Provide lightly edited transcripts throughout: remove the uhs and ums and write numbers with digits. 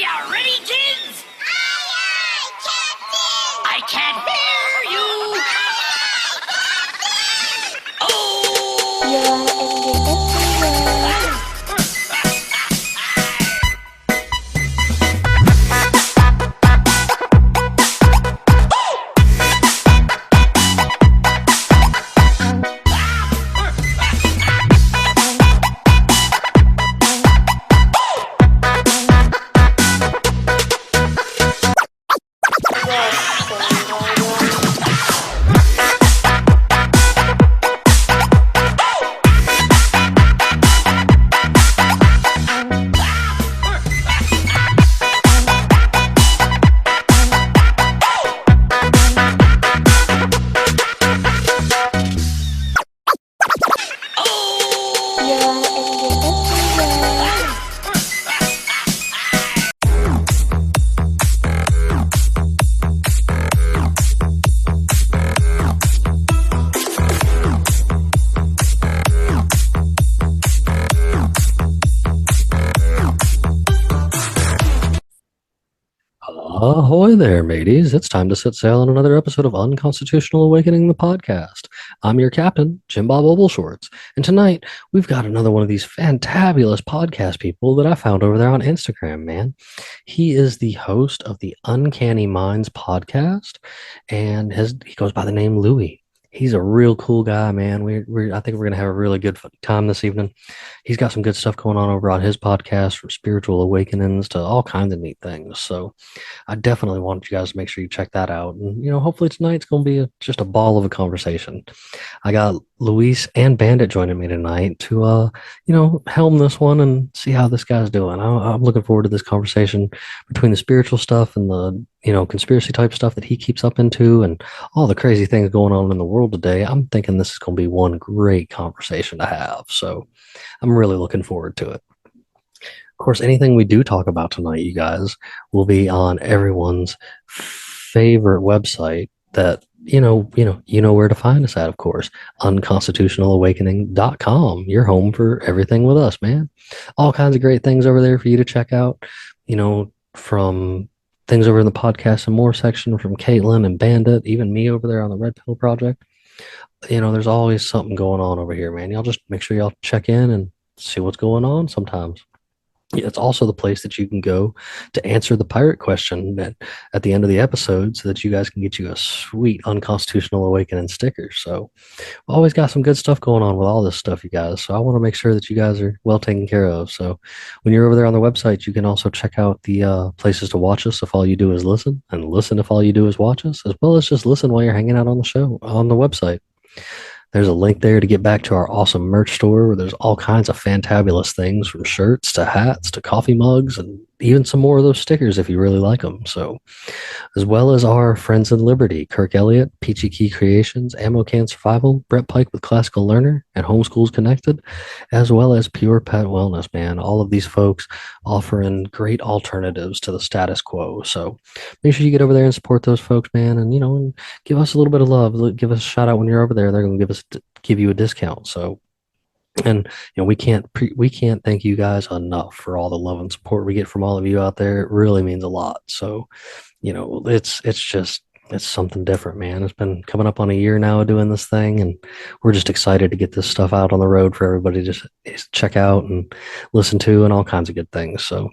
you ready, kids? Aye, Captain! I can't hear you. Ahoy there, mateys. It's time to set sail on another episode of Unconstitutional Awakening, the podcast. I'm your captain, JimBob Obleshorts, and tonight we've got another one of these fantabulous podcast people that I found over there on Instagram, man. He is the host of the Uncanny Minds podcast, and he goes by the name Louie. He's a real cool guy, man. I think we're gonna have a really good time this evening. He's got some good stuff going on over on his podcast, from spiritual awakenings to all kinds of neat things. So I definitely want you guys to make sure you check that out. And hopefully tonight's gonna be just a ball of a conversation. I got Luis and Bandt joining me tonight to helm this one and see how this guy's doing. I'm looking forward to this conversation between the spiritual stuff and the conspiracy type stuff that he keeps up into and all the crazy things going on in the world today. I'm thinking this is going to be one great conversation to have. So I'm really looking forward to it. Of course, anything we do talk about tonight, you guys, will be on everyone's favorite website that you know where to find us at, of course. Unconstitutionalawakening.com. You're home for everything with us, man. All kinds of great things over there for you to check out, from things over in the podcast and more section from Caitlin and Bandit, even me over there on the Red Pill Project. There's always something going on over here, man. Y'all just make sure y'all check in and see what's going on sometimes. It's also the place that you can go to answer the pirate question at the end of the episode so that you guys can get you a sweet Unconstitutional Awakening sticker. So we always got some good stuff going on with all this stuff, you guys. So I want to make sure that you guys are well taken care of. So when you're over there on the website, you can also check out the places to watch us if all you do is listen, and listen if all you do is watch us, as well as just listen while you're hanging out on the show on the website. There's a link there to get back to our awesome merch store where there's all kinds of fantabulous things, from shirts to hats to coffee mugs, and even some more of those stickers if you really like them. So, as well as our friends in Liberty, Kirk Elliott, Peachy Key Creations, Ammo Can Survival, Brett Pike with Classical Learner, and Homeschools Connected, as well as Pure Pet Wellness, man. All of these folks offering great alternatives to the status quo. So make sure you get over there and support those folks, man, and and give us a little bit of love. Give us a shout out when you're over there. They're going to give you a discount. So, and we can't thank you guys enough for all the love and support we get from all of you out there. It really means a lot. So it's something different, man. It's been coming up on a year now of doing this thing, and we're just excited to get this stuff out on the road for everybody to just check out and listen to, and all kinds of good things. So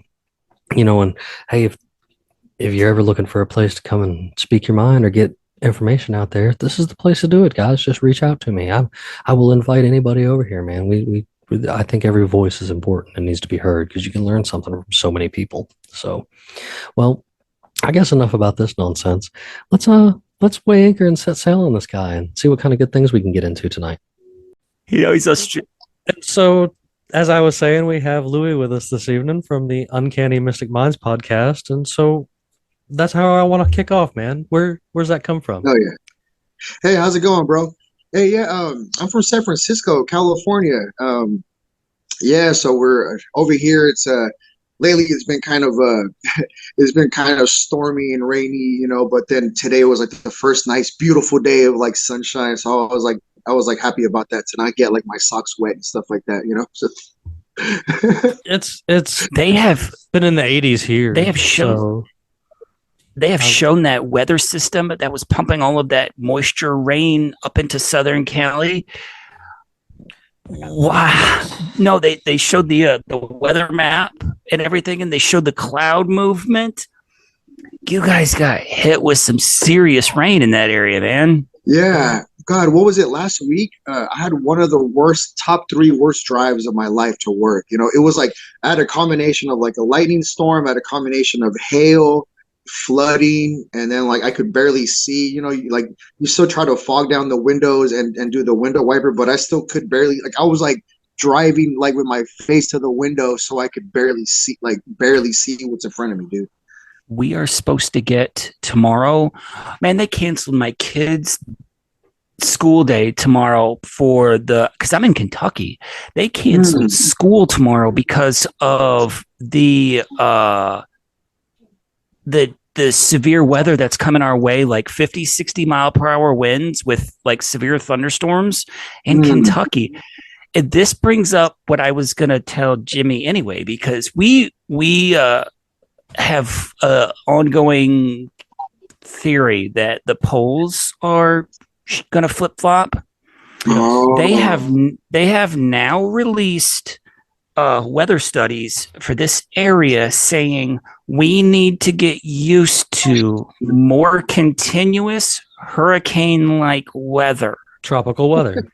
and hey, if you're ever looking for a place to come and speak your mind or get information out there, this is the place to do it, guys. Just reach out to me. I will invite anybody over here, man. I think every voice is important and needs to be heard, because you can learn something from so many people. So, well, I guess enough about this nonsense. Let's weigh anchor and set sail on this guy and see what kind of good things we can get into tonight. He's a So, as I was saying, we have Louie with us this evening from the Uncanny Mystic Minds podcast, and so that's how I want to kick off, man. Where's that come from? Oh yeah. Hey, how's it going, bro? Hey, yeah, I'm from San Francisco, California. So we're over here. It's lately it's been kind of stormy and rainy, but then today was like the first nice, beautiful day of like sunshine. So I was like happy about that, to not get like my socks wet and stuff like that, So It's They have been in the 80s here. They have shown- so they have shown that weather system that was pumping all of that moisture rain up into Southern Cali. Wow. No, they showed the weather map and everything, and they showed the cloud movement. You guys got hit with some serious rain in that area, man. Yeah. God, what was it last week? I had one of the top 3 worst drives of my life to work. You know, it was like I had a combination of like a lightning storm, I had a combination of hail, flooding, and then like I could barely see. You know, you still try to fog down the windows and do the window wiper, but I still could barely. Like I was like driving like with my face to the window, so I could barely see what's in front of me, dude. We are supposed to get tomorrow. Man, they canceled my kids' school day tomorrow because I'm in Kentucky. They canceled school tomorrow because of the severe weather that's coming our way, like 50, 60 mile per hour winds with like severe thunderstorms in Kentucky. And this brings up what I was going to tell Jimmy anyway, because we have an ongoing theory that the poles are going to flip flop. Oh. They have now released weather studies for this area saying we need to get used to more continuous hurricane-like weather, tropical weather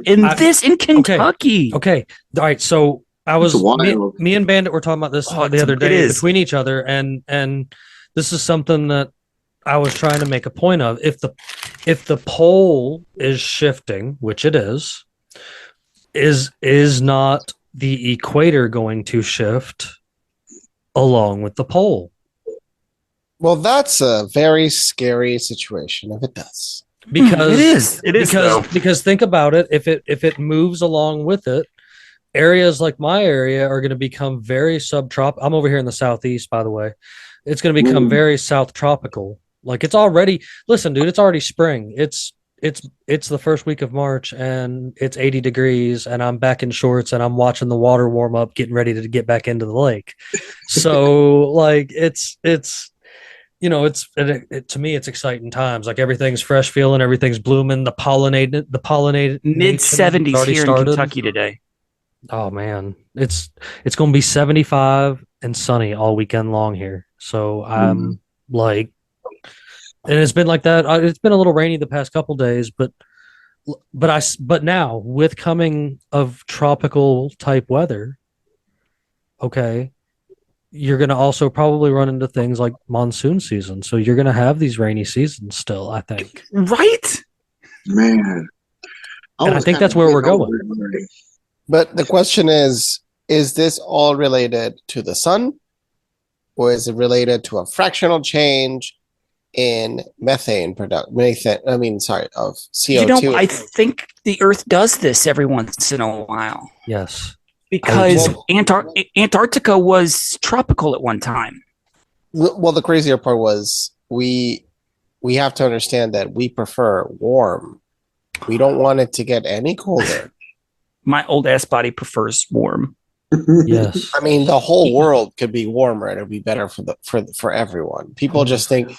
in Kentucky. Okay. All right. So I was me and Bandit were talking about this the other day between each other, and this is something that I was trying to make a point of. If the pole is shifting, which it is not the equator going to shift along with the pole? Well, that's a very scary situation if it does. Because it is because think about it. If it moves along with it, areas like my area are going to become very subtropical. I'm over here in the southeast, by the way. It's going to become very south tropical. Like it's already. Listen, dude, it's already spring. It's the first week of March and it's 80 degrees and I'm back in shorts and I'm watching the water warm up, getting ready to get back into the lake. So like it's you know, to me, it's exciting times. Like everything's fresh feeling, everything's blooming. The pollinated mid 70s here in Kentucky today. Oh man, it's going to be 75 and sunny all weekend long here. So I'm like, and it's been like that. It's been a little rainy the past couple days, but now with coming of tropical type weather, okay, you're going to also probably run into things like monsoon season. So you're going to have these rainy seasons still, I think. Right? Man. And I think that's where we're going. But the question is this all related to the sun? Or is it related to a fractional change in methane production? Of CO2. You know, I think the Earth does this every once in a while. Yes. Because Antarctica was tropical at one time. Well, the crazier part was we have to understand that we prefer warm. We don't want it to get any colder. My old ass body prefers warm. Yes. I mean, the whole world could be warmer and it'd be better for everyone. People just think,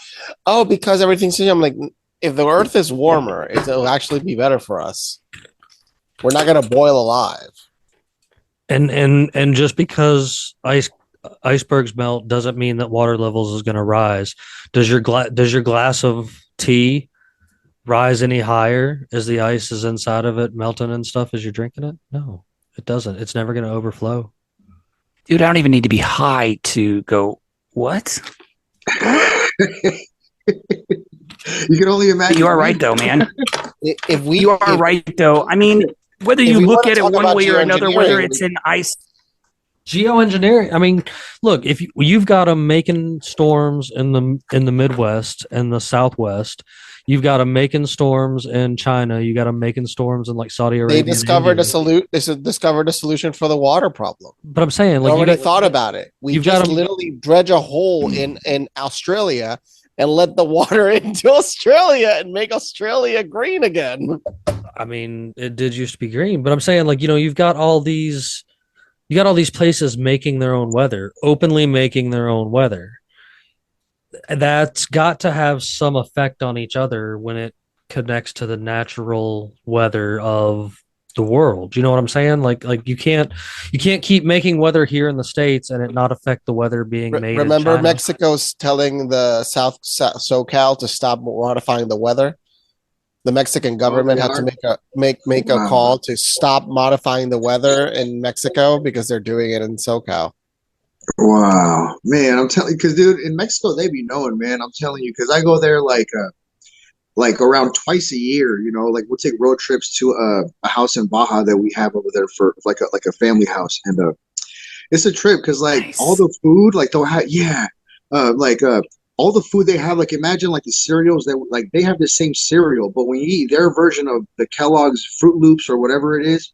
oh, because everything's. I'm like, if the Earth is warmer, it'll actually be better for us. We're not gonna boil alive. And just because icebergs melt doesn't mean that water levels is going to rise. Does your glass of tea rise any higher as the ice is inside of it melting and stuff as you're drinking it? No, it doesn't. It's never going to overflow. Dude, I don't even need to be high to go, what? You can only imagine. You are right, though, man. You are right, though. I mean, whether you look at it one way or another, whether it's in ice. Geoengineering. I mean, look, if you've got them making storms in the Midwest and the Southwest, you've got them making storms in China, you got them making storms in like Saudi Arabia. They discovered a solution for the water problem. But I'm saying, like, you already thought about it. We just literally dredge a hole in Australia and let the water into Australia and make Australia green again. I mean, it did used to be green, but I'm saying like, you got all these places making their own weather, openly making their own weather. That's got to have some effect on each other when it connects to the natural weather of the world. You know what I'm saying? Like you can't keep making weather here in the States and it not affect the weather being made in Remember China. Mexico's telling the SoCal to stop modifying the weather? The Mexican government had to make a call to stop modifying the weather in Mexico because they're doing it in SoCal. Wow, man, I'm telling you, because dude, in Mexico they be knowing, man. I'm telling you, because I go there like around twice a year. You know, like we'll take road trips to a house in Baja that we have over there for like a family house, and it's a trip because like all the food, like they'll have, all the food they have, like imagine like the cereals that like they have the same cereal, but when you eat their version of the Kellogg's Fruit Loops or whatever it is,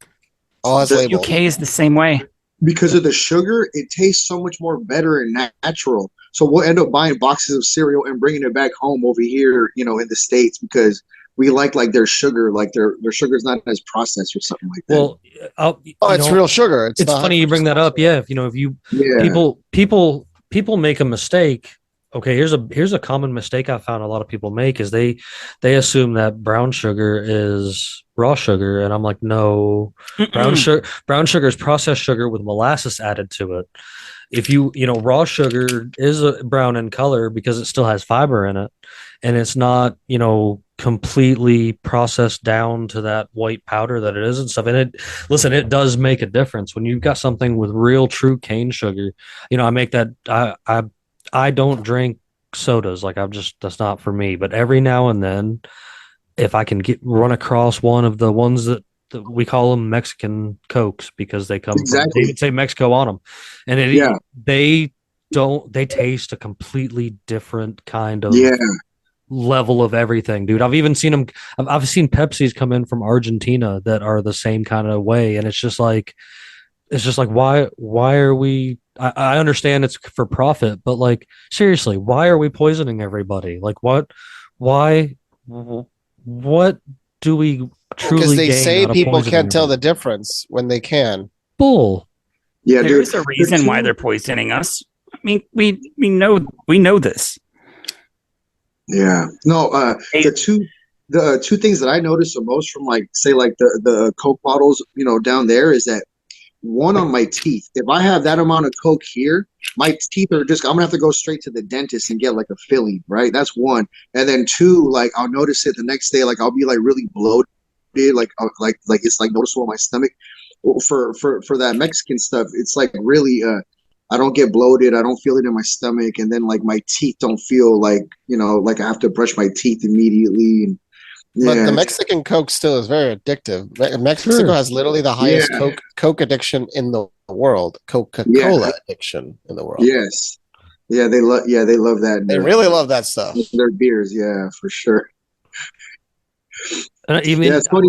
Oh, it's The labeled. UK is the same way. because of the sugar, it tastes so much more better and natural. So we'll end up buying boxes of cereal and bringing it back home over here, you know, in the States because we like their sugar, like their sugar's not as processed or something like that. Well, It's real sugar. It's funny you bring that up. Yeah, if Yeah. people make a mistake. Okay, here's a common mistake I found a lot of people make is they assume that brown sugar is raw sugar, and I'm like, no, brown sugar is processed sugar with molasses added to it. If raw sugar is a brown in color because it still has fiber in it, and it's not completely processed down to that white powder that it is and stuff. And it does make a difference when you've got something with real true cane sugar. I make that I don't drink sodas. Like that's not for me. But every now and then, if I can run across one of the ones that we call them Mexican Cokes because they come from, they even say Mexico on them, and they taste a completely different kind of level of everything, dude. I've even seen them. I've seen Pepsis come in from Argentina that are the same kind of way, and it's just like why are we? I understand it's for profit, but like seriously, why are we poisoning everybody? Like why do we truly? Because they gain say out of people poisoning can't tell the everybody? difference when they can. Bull. Yeah, dude. There's a reason why they're poisoning us. I mean, we know this. Yeah. No, the two things that I noticed the most from like say like the Coke bottles, down there is that one on my teeth. If I have that amount of Coke here, my teeth are I'm gonna have to go straight to the dentist and get like a filling, right? That's one. And then two, like I'll notice it the next day, like I'll be like really bloated, like it's like noticeable in my stomach. For that Mexican stuff, it's like really I don't get bloated, I don't feel it in my stomach, and then like my teeth don't feel like like I have to brush my teeth immediately. And But the Mexican Coke still is very addictive. Mexico has literally the highest Coke addiction in the world. Coca-Cola addiction in the world. Yes. Yeah, they love that. They really love that stuff. Their beers, yeah, for sure. It's funny.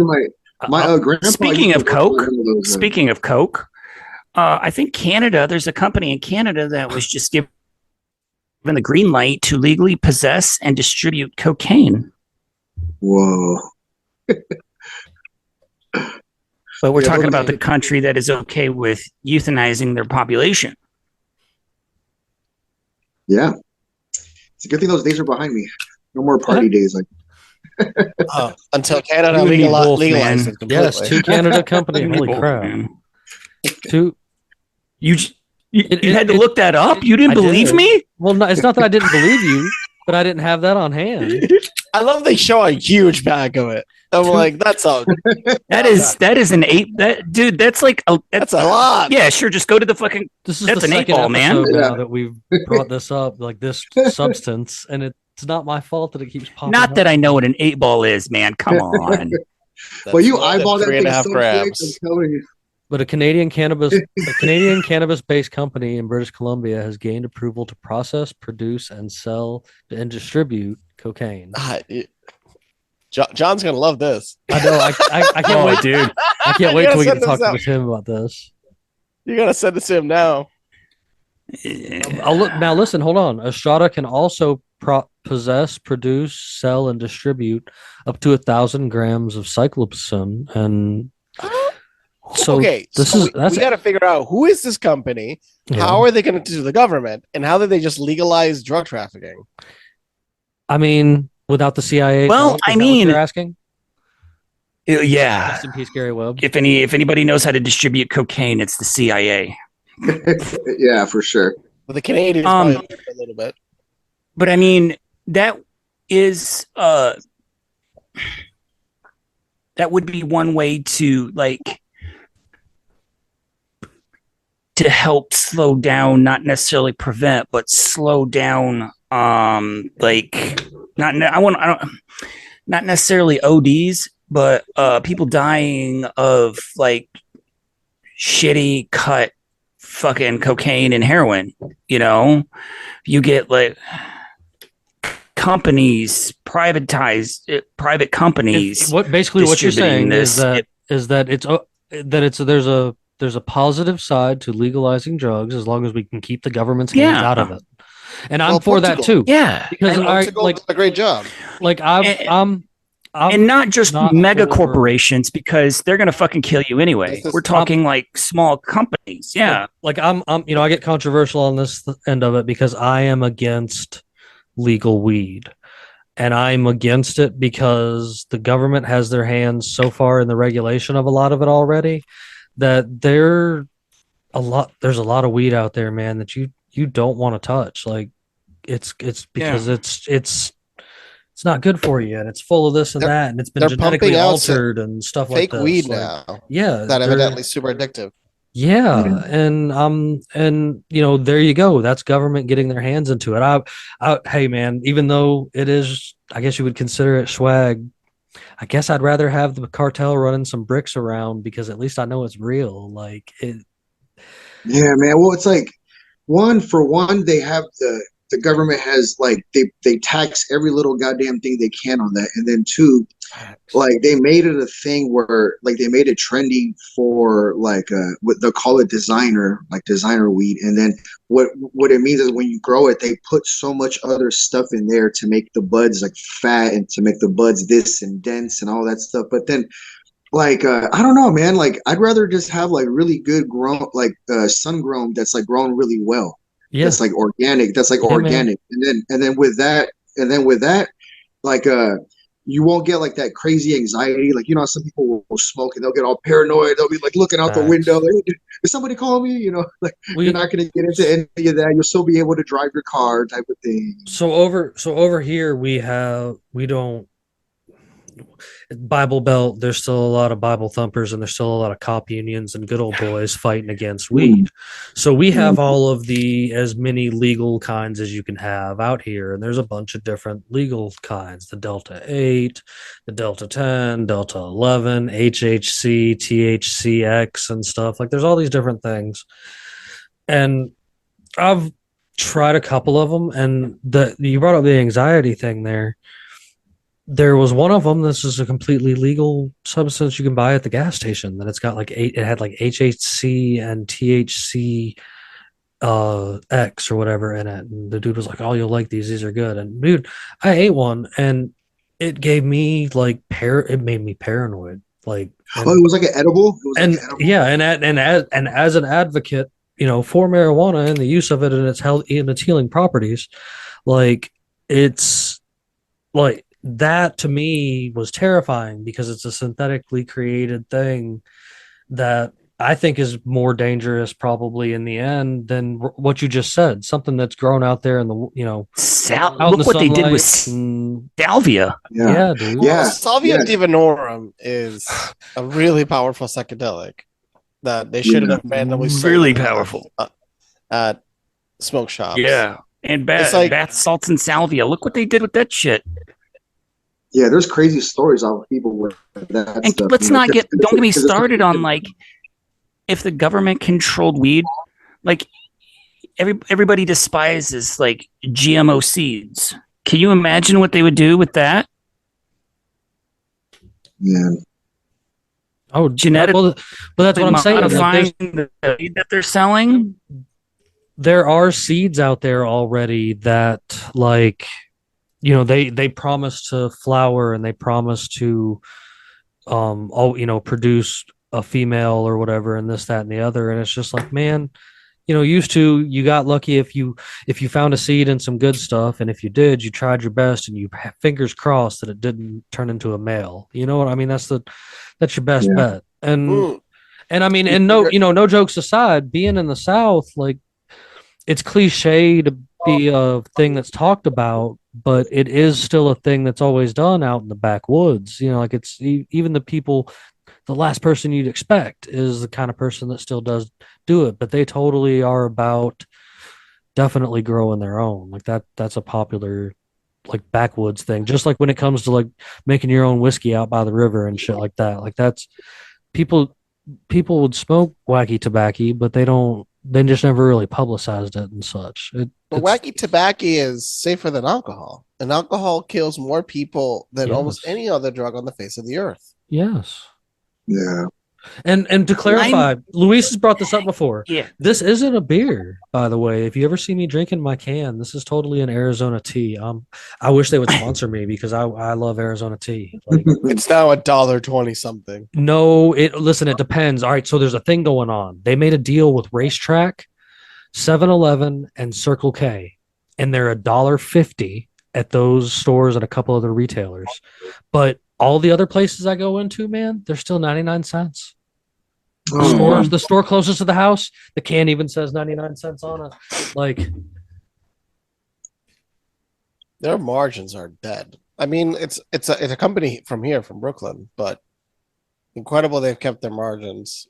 My grandpa. Speaking of Coke, I think Canada. There's a company in Canada that was just given the green light to legally possess and distribute cocaine. Whoa. But we're talking about the country that is okay with euthanizing their population. Yeah. It's a good thing those days are behind me. No more party days. Like until Canada legalized it completely. Yes, to Canada company. Holy crap. You had to look that up? You didn't believe me? Well, no, it's not that I didn't believe you, but I didn't have that on hand. I love they show a huge bag of it. I'm like, that's all. That is an eight. Dude, that's a lot. Yeah, sure. Just go to the fucking. This is that's the an second 8-ball, man. episode now that we've brought this up, like this substance, and it's not my fault that it keeps popping. Not up. that I know what an 8-ball is, man. Come on. Well, you eyeball that 3.5 thing grams. so quick, I'm telling you. But a Canadian cannabis-based company in British Columbia has gained approval to process, produce, and sell and distribute cocaine. John's gonna love this. I know. I can't wait, dude. I can't wait till we get to talk with him about this. You gotta send this to him now. I'll look now. Listen, hold on. A strata can also possess, produce, sell, and distribute up to 1,000 grams of cyclopen. And so okay, this so is we got to figure out who is this company, how are they going to do the government, and how did they just legalize drug trafficking? I mean, without the CIA. Well, I mean, you're asking. Yeah. Rest in peace, Gary Webb. If anybody knows how to distribute cocaine, it's the CIA. Yeah, for sure. Well, the Canadians probably a little bit. But I mean, that is that would be one way to to help slow down, not necessarily prevent, but slow down not necessarily ODs, but people dying of like shitty cut fucking cocaine and heroin. You know, you get like companies private companies. What you're saying is that there's a positive side to legalizing drugs as long as we can keep the government's hands out of it. And I'm for that too. Yeah, because I like a great job. Like I'm and not just not mega corporations, because they're going to fucking kill you anyway. We're talking like small companies. Yeah. Like I'm, I get controversial on this end of it because I am against legal weed. And I'm against it because the government has their hands so far in the regulation of a lot of it already that there's a lot of weed out there, man, that you don't want to touch. Like it's because it's not good for you, and it's full of this and that, and it's been genetically altered and stuff like that. Fake weed now. Yeah. That evidently super addictive. Yeah. And there you go. That's government getting their hands into it. Hey man, even though it is, I guess you would consider it swag, I guess I'd rather have the cartel running some bricks around because at least I know it's real. Like it. Yeah, man. Well, it's like for one, they have the government has like they tax every little goddamn thing they can on that, and then two, like they made it a thing where like they made it trendy for like what they'll call it designer weed, and then what it means is when you grow it, they put so much other stuff in there to make the buds like fat and to make the buds this and dense and all that stuff, but then. Like I don't know, man. Like I'd rather just have like really good grown, like sun grown that's like grown really well. Yeah. That's like organic. That's like organic. Man. And then with that, like you won't get like that crazy anxiety. Like some people will smoke and they'll get all paranoid. They'll be like looking out the window. Like, is somebody calling me? Like you're not gonna get into any of that. You'll still be able to drive your car, type of thing. So over here we don't. Bible Belt, there's still a lot of Bible thumpers and there's still a lot of cop unions and good old boys fighting against weed. So we have all of as many legal kinds as you can have out here. And there's a bunch of different legal kinds, the Delta 8, the Delta 10, Delta 11, HHC, THCX and stuff. Like there's all these different things. And I've tried a couple of them, and you brought up the anxiety thing there. There was one of them. This is a completely legal substance you can buy at the gas station. That it's got like it had like HHC and THC X or whatever in it. And the dude was like, "Oh, you'll like these. These are good." And dude, I ate one, and it gave me like it made me paranoid. Like, it was like an edible. Yeah, and as an advocate, for marijuana and the use of it and its healing properties, like it's like. That to me was terrifying because it's a synthetically created thing that I think is more dangerous probably in the end than what you just said. Something that's grown out there in the, out look what they did with salvia. Yeah, dude. Yeah. Salvia divinorum is a really powerful psychedelic that they shouldn't have randomly really powerful at smoke shops. Yeah. And bath salts and salvia. Look what they did with that shit. Yeah, there's crazy stories of people with that and stuff. Don't get me started on like if the government controlled weed, like everybody despises like GMO seeds. Can you imagine what they would do with that? Yeah. Oh, genetic. Well, that's what I'm saying. Modifying the weed that they're selling. there are seeds out there already that, like, they promise to flower, and they promise to produce a female or whatever, and this, that, and the other. And it's just like, man, used to, you got lucky if you found a seed and some good stuff, and if you did, you tried your best, and you fingers crossed that it didn't turn into a male. You know what I mean? That's your best Yeah. bet. And Mm. and I mean, and no jokes aside, being in the South, like, it's cliche to be a thing that's talked about, but it is still a thing that's always done out in the backwoods. Like, it's even the people, the last person you'd expect is the kind of person that still does do it, but they totally are about definitely growing their own. Like, that's a popular, like, backwoods thing. Just like when it comes to, like, making your own whiskey out by the river and shit like that. Like, that's people would smoke wacky tobacco, but they just never really publicized it and such. But wacky tobacco is safer than alcohol, and alcohol kills more people than almost any other drug on the face of the earth. Yes. Yeah. And to clarify, Luis has brought this up before. Yeah. This isn't a beer, by the way. If you ever see me drinking my can, this is totally an Arizona tea. I wish they would sponsor me because I love Arizona tea. Like, It's now $1.20 something. no, listen, it depends. All right, so there's a thing going on. They made a deal with Racetrack, 7-Eleven, and Circle K, and they're $1.50 at those stores and a couple other retailers. But all the other places I go into, man, they're still 99 cents. The store closest to the house, the can even says 99 cents on it. Like, their margins are dead. I mean, it's a company from here, from Brooklyn, but incredible they've kept their margins.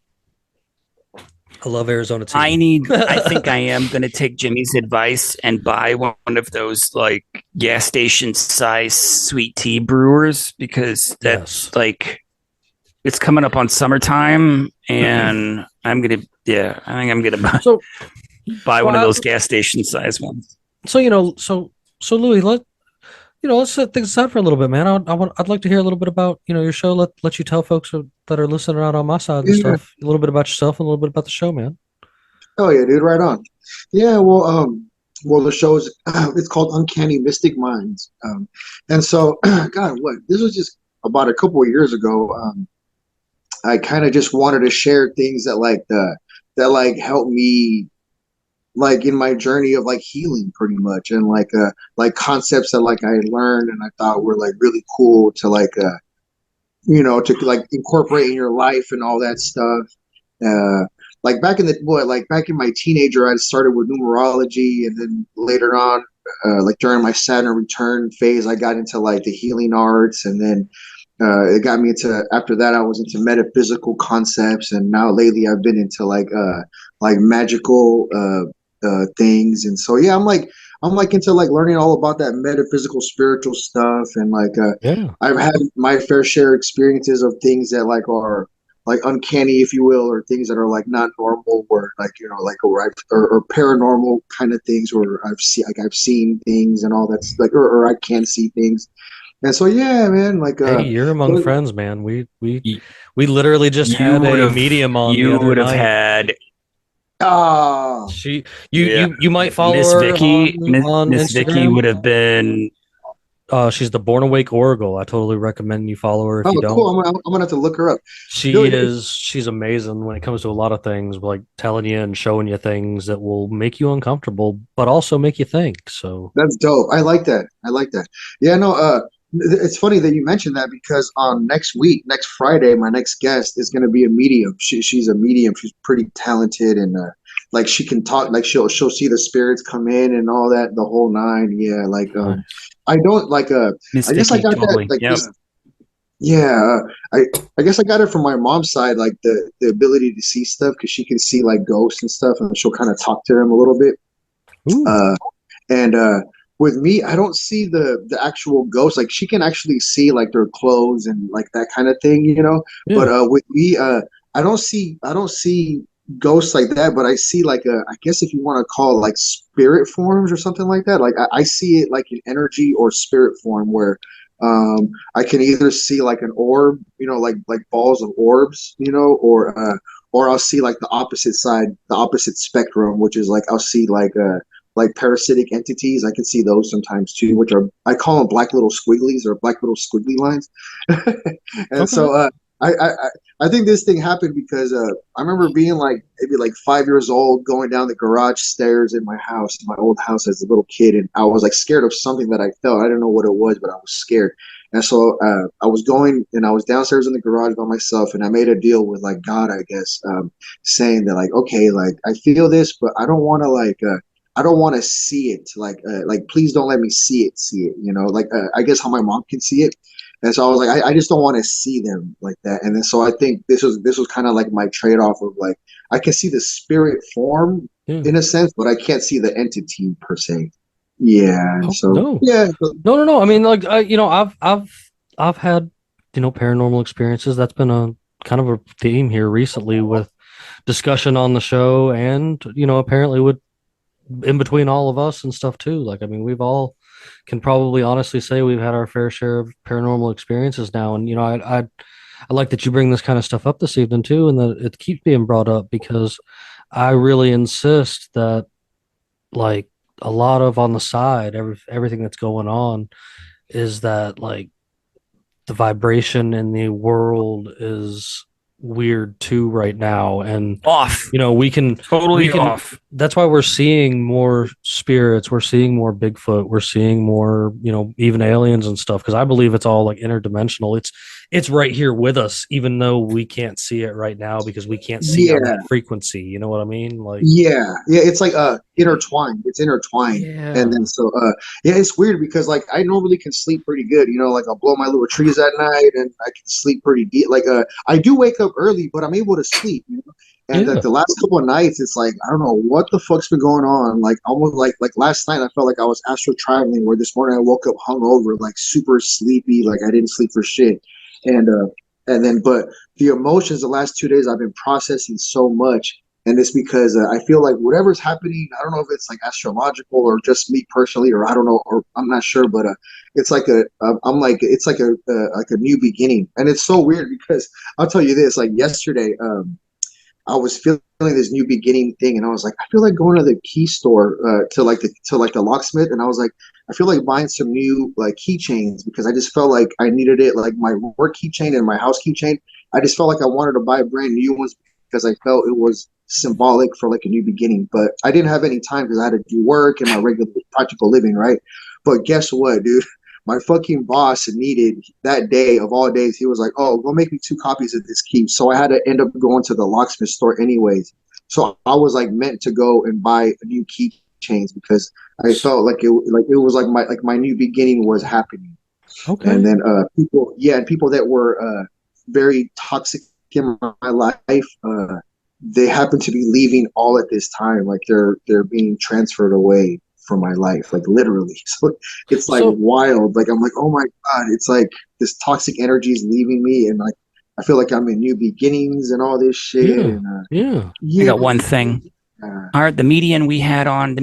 I love Arizona tea. I think I am going to take Jimmy's advice and buy one of those, like, gas station size sweet tea brewers, because that's like, it's coming up on summertime, and I think I'm going to buy one of those gas station size ones. So, Louie, let's set things aside for a little bit, man. I'd like to hear a little bit about, your show. Let you tell folks that are listening out on my side and stuff a little bit about yourself and a little bit about the show, man. Oh yeah, dude, right on. Yeah, well, the show is it's called Uncanny Mystic Minds, and so, God, this was just about a couple of years ago. I kind of just wanted to share things that helped me, like, in my journey of, like, healing, pretty much, and like concepts that, like, I learned and I thought were, like, really cool to, like, to, like, incorporate in your life and all that stuff. Like back in my teenager, I started with numerology, and then later on, like during my Saturn return phase, I got into, like, the healing arts, and then it got me into, after that, I was into metaphysical concepts, and now lately I've been into, like magical things. And so, yeah, I'm like into, like, learning all about that metaphysical spiritual stuff, and like I've had my fair share experiences of things that, like, are, like, uncanny, if you will, or things that are, like, not normal, where, like, like, or paranormal kind of things, where I've seen things and all that's, like, or I can see things. And so, yeah, man, like, hey, you're among friends, man. We literally just had a medium on the other night. You might follow Miss her Vicky. on Miss Instagram. Vicky would have been. She's the Born Awake Oracle. I totally recommend you follow her if you don't. Cool. I'm gonna have to look her up. She's amazing when it comes to a lot of things, like telling you and showing you things that will make you uncomfortable, but also make you think. So that's dope. I like that. Yeah, no, it's funny that you mentioned that, because on next Friday, my next guest is going to be a medium. She's a medium. She's pretty talented, and like, she can talk, like, she'll see the spirits come in and all that, the whole nine. Yeah, like, nice. I don't like Miss I guess Vicky, I got totally. that, like, Yep. I guess I got it from my mom's side, like the ability to see stuff, because she can see, like, ghosts and stuff, and she'll kind of talk to them a little bit. And with me, I don't see the actual ghosts. Like, she can actually see, like, their clothes and, like, that kind of thing, Yeah. But with me, I don't see ghosts like that. But I see, like, I guess if you want to call it, like, spirit forms or something like that. Like, I see it like an energy or spirit form, where I can either see, like, an orb, like balls of orbs, or or I'll see like the opposite side, the opposite spectrum, which is like I'll see like parasitic entities. I can see those sometimes too, which are I call them black little squigglies or black little squiggly lines. And so I think this thing happened because I remember being like maybe like 5 years old, going down the garage stairs in my house, in my old house as a little kid, and I was like scared of something that I felt. I didn't know what it was, but I was scared. And so I was going and I was downstairs in the garage by myself, and I made a deal with like God, I guess, saying that like, okay, like I feel this, but I don't want to I don't want to see it. Like please don't let me see it. You know, like I guess how my mom can see it. And so I was like, I just don't want to see them like that. And then so I think this was kind of like my trade off of like I can see the spirit form in a sense, but I can't see the entity per se. Yeah. So yeah. No. I mean, like I've had paranormal experiences. That's been a kind of a theme here recently with discussion on the show, and apparently with in between all of us and stuff too. Like, I mean, we've all can probably honestly say we've had our fair share of paranormal experiences now, and I like that you bring this kind of stuff up this evening too, and that it keeps being brought up because I really insist that like a lot of on the side, everything that's going on is that like the vibration in the world is weird too right now, and off. We can off. That's why we're seeing more spirits, we're seeing more Bigfoot, we're seeing more even aliens and stuff, because I believe it's all like interdimensional. It's right here with us, even though we can't see it right now because we can't see on that frequency. You know what I mean? Like it's like intertwined. It's intertwined. And then so it's weird because like I normally can sleep pretty good, like I'll blow my little trees at night and I can sleep pretty deep. Like I do wake up early, but I'm able to sleep, and the last couple of nights it's like I don't know what the fuck's been going on. Like almost like last night I felt like I was astral traveling, where this morning I woke up hungover, like super sleepy, like I didn't sleep for shit. And then but the emotions the last 2 days I've been processing so much, and it's because I feel like whatever's happening, I don't know if it's like astrological or just me personally, or I don't know, or I'm not sure, but it's like it's like a new beginning. And it's so weird because I'll tell you this, like yesterday I was feeling this new beginning thing, and I was like, I feel like going to the key store to the locksmith, and I was like, I feel like buying some new like keychains because I just felt like I needed it, like my work keychain and my house keychain. I just felt like I wanted to buy brand new ones because I felt it was symbolic for like a new beginning. But I didn't have any time because I had to do work and my regular practical living, right? But guess what, dude? My fucking boss needed that day of all days. He was like, "Oh, go make me 2 copies of this key." So I had to end up going to the locksmith store anyways. So I was like meant to go and buy a new keychains because I felt like it was like my new beginning was happening. Okay. And then people that were very toxic in my life, they happen to be leaving all at this time. Like they're being transferred away from my life, like literally. So it's like wild. Like I'm like, oh my God, it's like this toxic energy is leaving me, and like I feel like I'm in new beginnings and all this shit. I got one thing. The medium we had on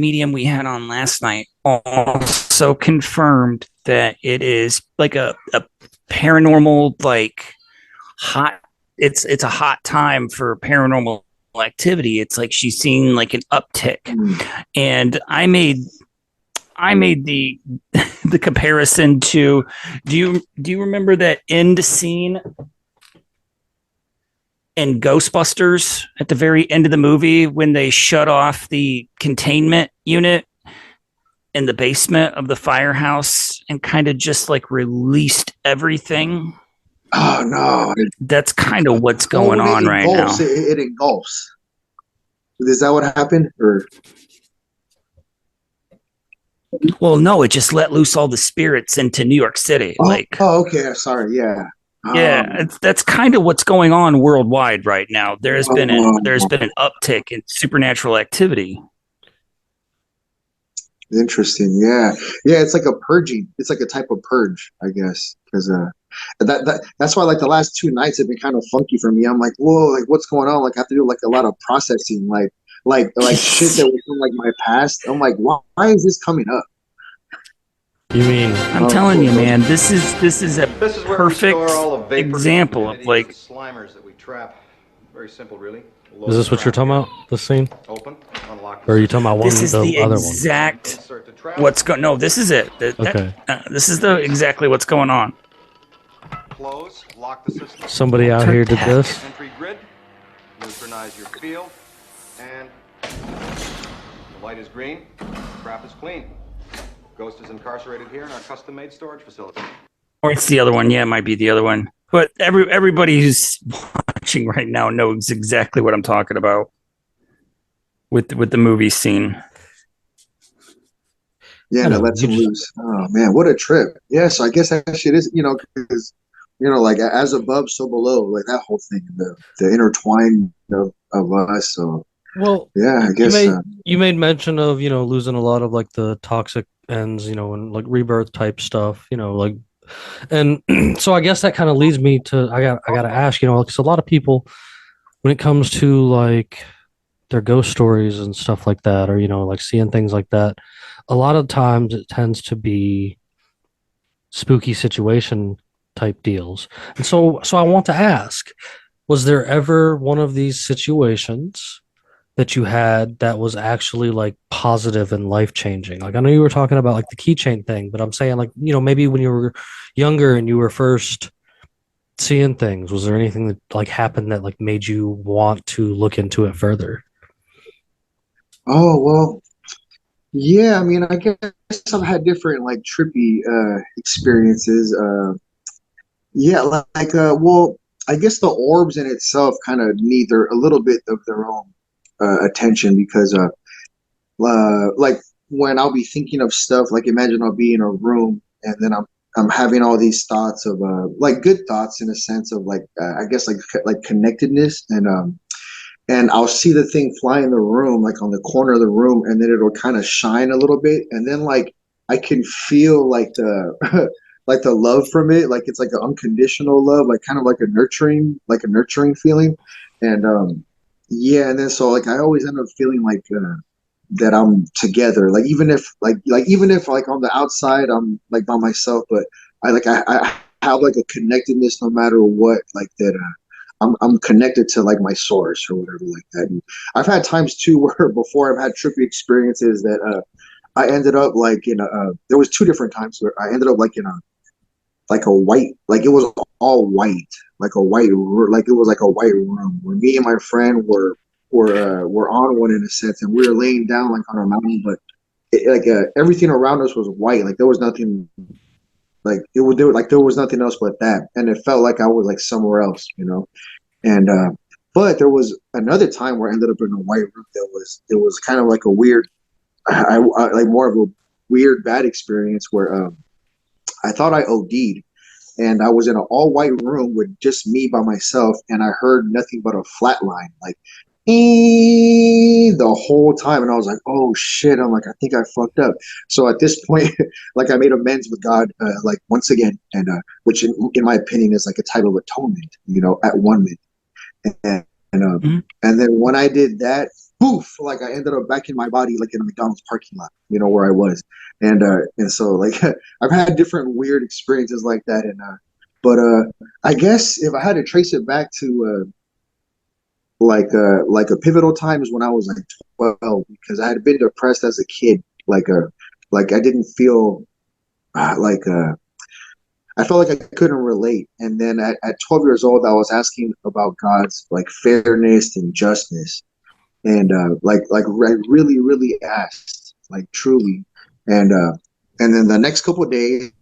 last night also confirmed that it is like a paranormal, like hot. It's a hot time for paranormal activity. It's like she's seen like an uptick, and I made the the comparison to do you remember that end scene in Ghostbusters at the very end of the movie when they shut off the containment unit in the basement of the firehouse and kind of just like released everything? Oh no, that's kind of what's going on right now. It engulfs. Is that what happened? Or well, no, it just let loose all the spirits into New York City. Okay, sorry, yeah. That's kind of what's going on worldwide right now. There's been an uptick in supernatural activity. Interesting, yeah. It's like a purging. It's like a type of purge, I guess, because that's why like the last 2 nights have been kind of funky for me. I'm like, whoa, like what's going on? Like I have to do like a lot of processing, like shit that was from like my past. I'm like, why is this coming up? You mean? I'm telling you, man, this is a perfect example of like slimers that we trap. Very simple, really. Is this what you're talking about? This scene? Open, unlock. Or are you talking about This is the other one? exact Insert the trap. what's going. No, this is it. Okay. This is the exactly what's going on. Close, lock the system. Somebody out here did this. Entry grid, neutralize your field, and the light is green, trap is clean. Ghost is incarcerated here in our custom-made storage facility. Or it's the other one. Yeah, it might be the other one. But everybody who's watching right now knows exactly what I'm talking about with the movie scene. Yeah, that lets him loose. Oh man, what a trip! Yeah, so I guess that shit is, because like as above, so below, like that whole thing, the intertwine of us. So Well, yeah, I guess you made mention of losing a lot of like the toxic ends, and like rebirth type stuff, like, and so I guess that kind of leads me to I got to ask, because a lot of people, when it comes to like their ghost stories and stuff like that, or like seeing things like that, a lot of times it tends to be spooky situation type deals. And so I want to ask, was there ever one of these situations that you had that was actually like positive and life changing? Like I know you were talking about like the keychain thing, but I'm saying like, maybe when you were younger and you were first seeing things, was there anything that like happened that like made you want to look into it further? Oh well, yeah. I mean, I guess I've had different like trippy experiences. Yeah, well, I guess the orbs in itself kind of need a little bit of their own attention because like when I'll be thinking of stuff, like imagine I'll be in a room and then I'm having all these thoughts of like good thoughts in a sense of like I guess like connectedness and I'll see the thing fly in the room, like on the corner of the room, and then it'll kind of shine a little bit, and then like I can feel like the like the love from it, like it's like an unconditional love, like kind of like a nurturing feeling, and yeah, and then so like I always end up feeling like that I'm together, like even if like on the outside I'm like by myself, but I have like a connectedness no matter what, like that. I'm connected to like my source or whatever like that. And I've had times too where before I've had trippy experiences that I ended up like in a there was two different times where I ended up like in a like a white, like it was all white, like a white, like it was like a white room where me and my friend were on one in a sense, and we were laying down like on a mountain, but everything around us was white, like there was nothing, like there was nothing else but that, and it felt like I was like somewhere else, and but there was another time where I ended up in a white room that was kind of like a weird, I like more of a weird bad experience where I thought I OD'd, and I was in an all white room with just me by myself, and I heard nothing but a flat line, like the whole time, and I was like, "Oh shit!" I'm like, "I think I fucked up." So at this point, like I made amends with God, like once again, and which in my opinion is like a type of atonement, at one minute, and then when I did that, poof, like I ended up back in my body, like in a McDonald's parking lot, where I was, and so like I've had different weird experiences like that, and but I guess if I had to trace it back to like a pivotal time is when I was like 12, because I had been depressed as a kid, like I didn't feel I felt like I couldn't relate, and then at 12 years old I was asking about God's like fairness and justice, and I really asked, like truly, and then the next couple of days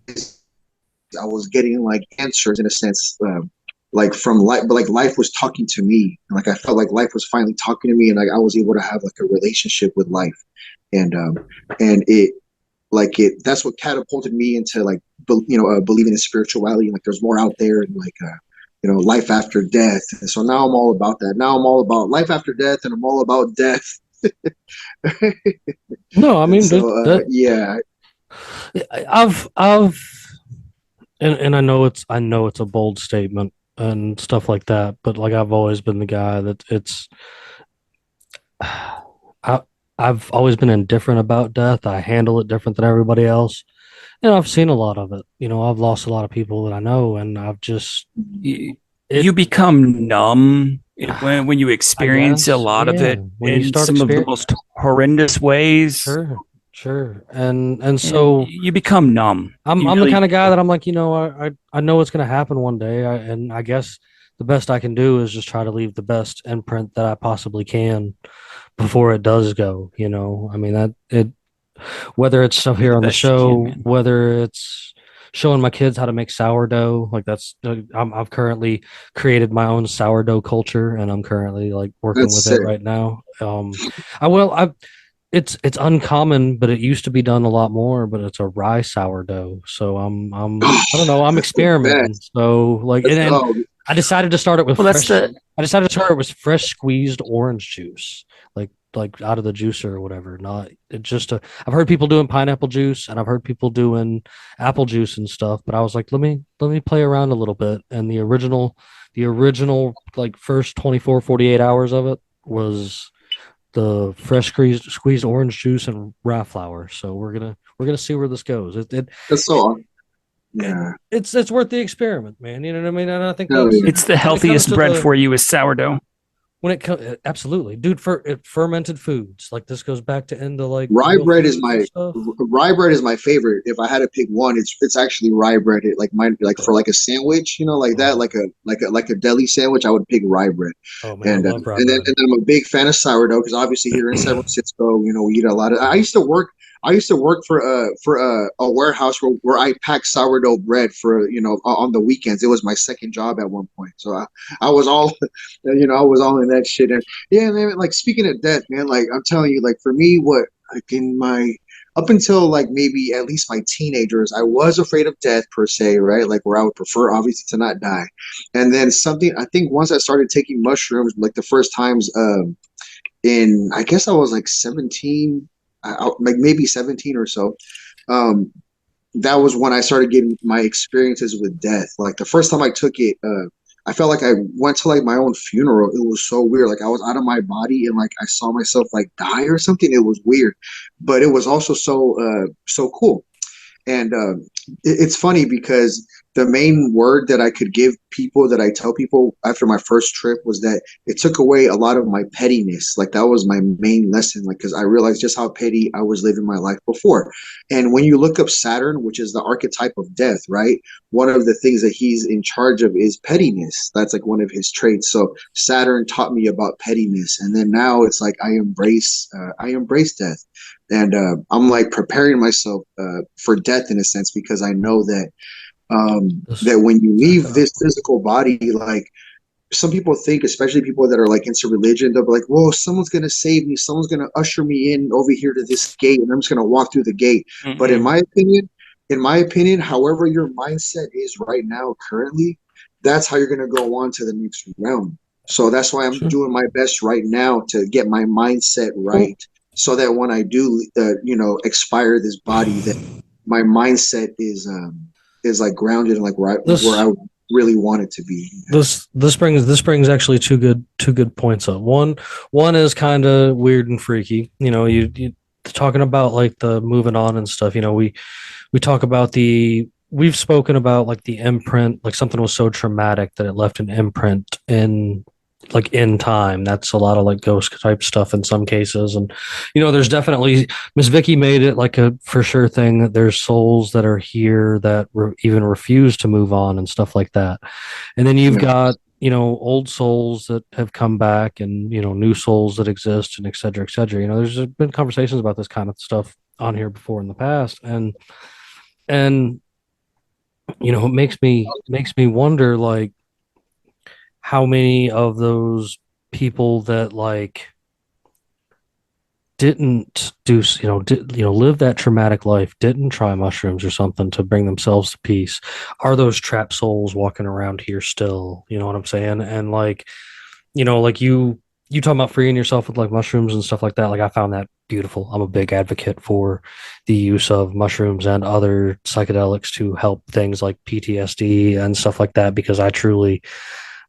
I was getting like answers in a sense, like from life, but like life was talking to me, and like I felt like life was finally talking to me, and like I was able to have like a relationship with life, and it that's what catapulted me into like believing in spirituality, like there's more out there, and like life after death. And so now I'm all about that. Now I'm all about life after death, and I'm all about death. No, I mean, yeah, I've and I know it's a bold statement and stuff like that, but like I've always been the guy that I've always been indifferent about death. I handle it different than everybody else. I've seen a lot of it. I've lost a lot of people that I know, and you become numb when you experience a guess, lot of yeah. it When you in start some of the most horrendous ways. sure. And And so you become numb. I'm You I'm the really kind of guy that I'm like, I know it's gonna happen one day. And I guess the best I can do is just try to leave the best imprint that I possibly can before it does go, I mean that it whether it's stuff do here the on the best you can, show, man. whether it's showing my kids how to make sourdough, like I've currently created my own sourdough culture, and I'm currently like working That's with it sick. right now. I it's uncommon, but it used to be done a lot more. But it's a rye sourdough, so I don't know. I'm That's the experimenting. best. So like, That's, and oh, I decided to start it with Well, that's fresh. the I decided to start it with fresh squeezed orange juice, like out of the juicer or whatever. Not it just. I've heard people doing pineapple juice, and I've heard people doing apple juice and stuff. But I was like, let me play around a little bit. And the original like first 24, 48 hours of it was the fresh squeezed orange juice and rye flour. So we're gonna see where this goes. that's so awesome. It Yeah. it's worth the experiment, man. You know what I mean? And I think Hell that's yeah. it's the when it comes healthiest to bread the for you is sourdough. when it comes absolutely, dude. For fermented foods, like this goes back to into like Rye real bread is foods and my stuff, rye bread is my favorite. If I had to pick one, it's actually rye bread. It, like mine, like for bro. like a sandwich, like that, Oh, like a deli sandwich, I would pick rye bread. oh man, I And love rye and then bread. and then I'm a big fan of sourdough because obviously here in San Francisco, we eat a lot of. I used to work for a warehouse where I packed sourdough bread for on the weekends. It was my second job at one point, so I was all I was all in that shit. And yeah, man, like speaking of death, man, like I'm telling you, like for me, what like in my up until like maybe at least my teenagers, I was afraid of death per se, right? Like where I would prefer obviously to not die. And then something I think once I started taking mushrooms, like the first times in I guess I was like 17, like maybe 17 or so. Um, that was when I started getting my experiences with death. Like the first time I took it, I felt like I went to like my own funeral. It was so weird. Like I was out of my body and like I saw myself like die or something. It was weird, but it was also so cool. And it's funny because the main word that I could give people that I tell people after my first trip was that it took away a lot of my pettiness. Like that was my main lesson, like because I realized just how petty I was living my life before. And when you look up Saturn, which is the archetype of death, right? One of the things that he's in charge of is pettiness. That's like one of his traits. So Saturn taught me about pettiness, and then now it's like I embrace death. And I'm like preparing myself for death in a sense because I know that This, that when you leave this physical body, like some people think, especially people that are like into religion, they'll be like, "Whoa, someone's gonna save me. Someone's gonna usher me in over here to this gate, and I'm just gonna walk through the gate." But Mm-mm. in my opinion, however your mindset is right now, currently, that's how you're gonna go on to the next realm. So that's why I'm sure. doing my best right now to get my mindset Well, right, so that when I do, expire this body, that my mindset is like grounded and like where this I really want it to be. this brings actually two good points up. One is kind of weird and freaky. You talking about like the moving on and stuff. We talk about we've spoken about like the imprint, like something was so traumatic that it left an imprint in time. That's a lot of like ghost type stuff in some cases. And there's definitely Miss Vicky made it like a for sure thing that there's souls that are here that even refuse to move on and stuff like that. And then you've Yeah. got old souls that have come back, and new souls that exist, and et cetera, et cetera. There's been conversations about this kind of stuff on here before in the past. And it makes me wonder, like, how many of those people that like didn't do live that traumatic life, didn't try mushrooms or something to bring themselves to peace, are those trapped souls walking around here still? You know what I'm saying? And like you talking about freeing yourself with like mushrooms and stuff like that. Like I found that beautiful. I'm a big advocate for the use of mushrooms and other psychedelics to help things like PTSD and stuff like that, because I truly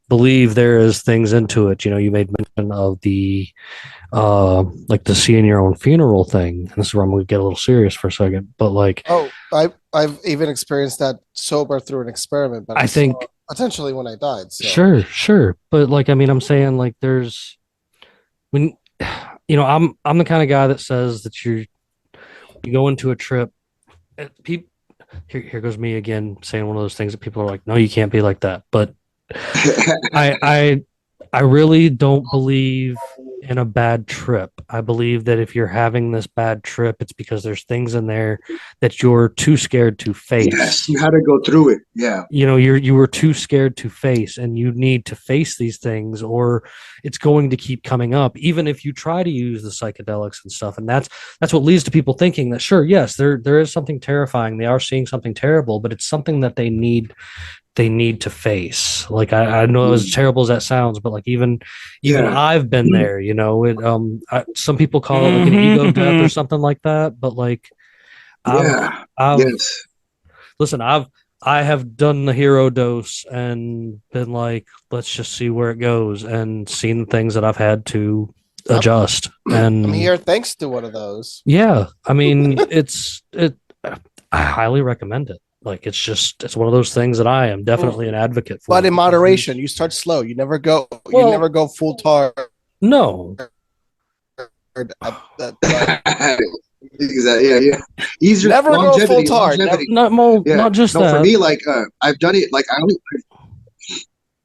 believe there is things into it. You made mention of the like the seeing your own funeral thing. And this is where I'm gonna get a little serious for a second. But like Oh, I've even experienced that sober through an experiment, but I think potentially when I died. So. Sure. But like, I mean, I'm saying like there's when I'm the kind of guy that says that you go into a trip. People here goes me again saying one of those things that people are like, no, you can't be like that. But I I really don't believe in a bad trip. I believe that if you're having this bad trip, it's because there's things in there that you're too scared to face. Yes, you had to go through it. Yeah. You were too scared to face, and you need to face these things or it's going to keep coming up even if you try to use the psychedelics and stuff. And that's what leads to people thinking that sure, yes, there is something terrifying, they are seeing something terrible, but it's something that they need to face. Like I know as terrible as that sounds, but like even Yeah. I've been there, some people call it like an ego death or something like that, but like Yeah. I've Yes. listen, I have done the hero dose and been like, let's just see where it goes, and seen things that I've had to adjust. And I'm here thanks to one of those. yeah, I mean, I highly recommend it. Like it's one of those things that I am definitely an advocate for. But in moderation, you start slow. You never go full tar. No. Exactly. Yeah. Easier. Never go full tar. Not just that. For me, like I've done it. Like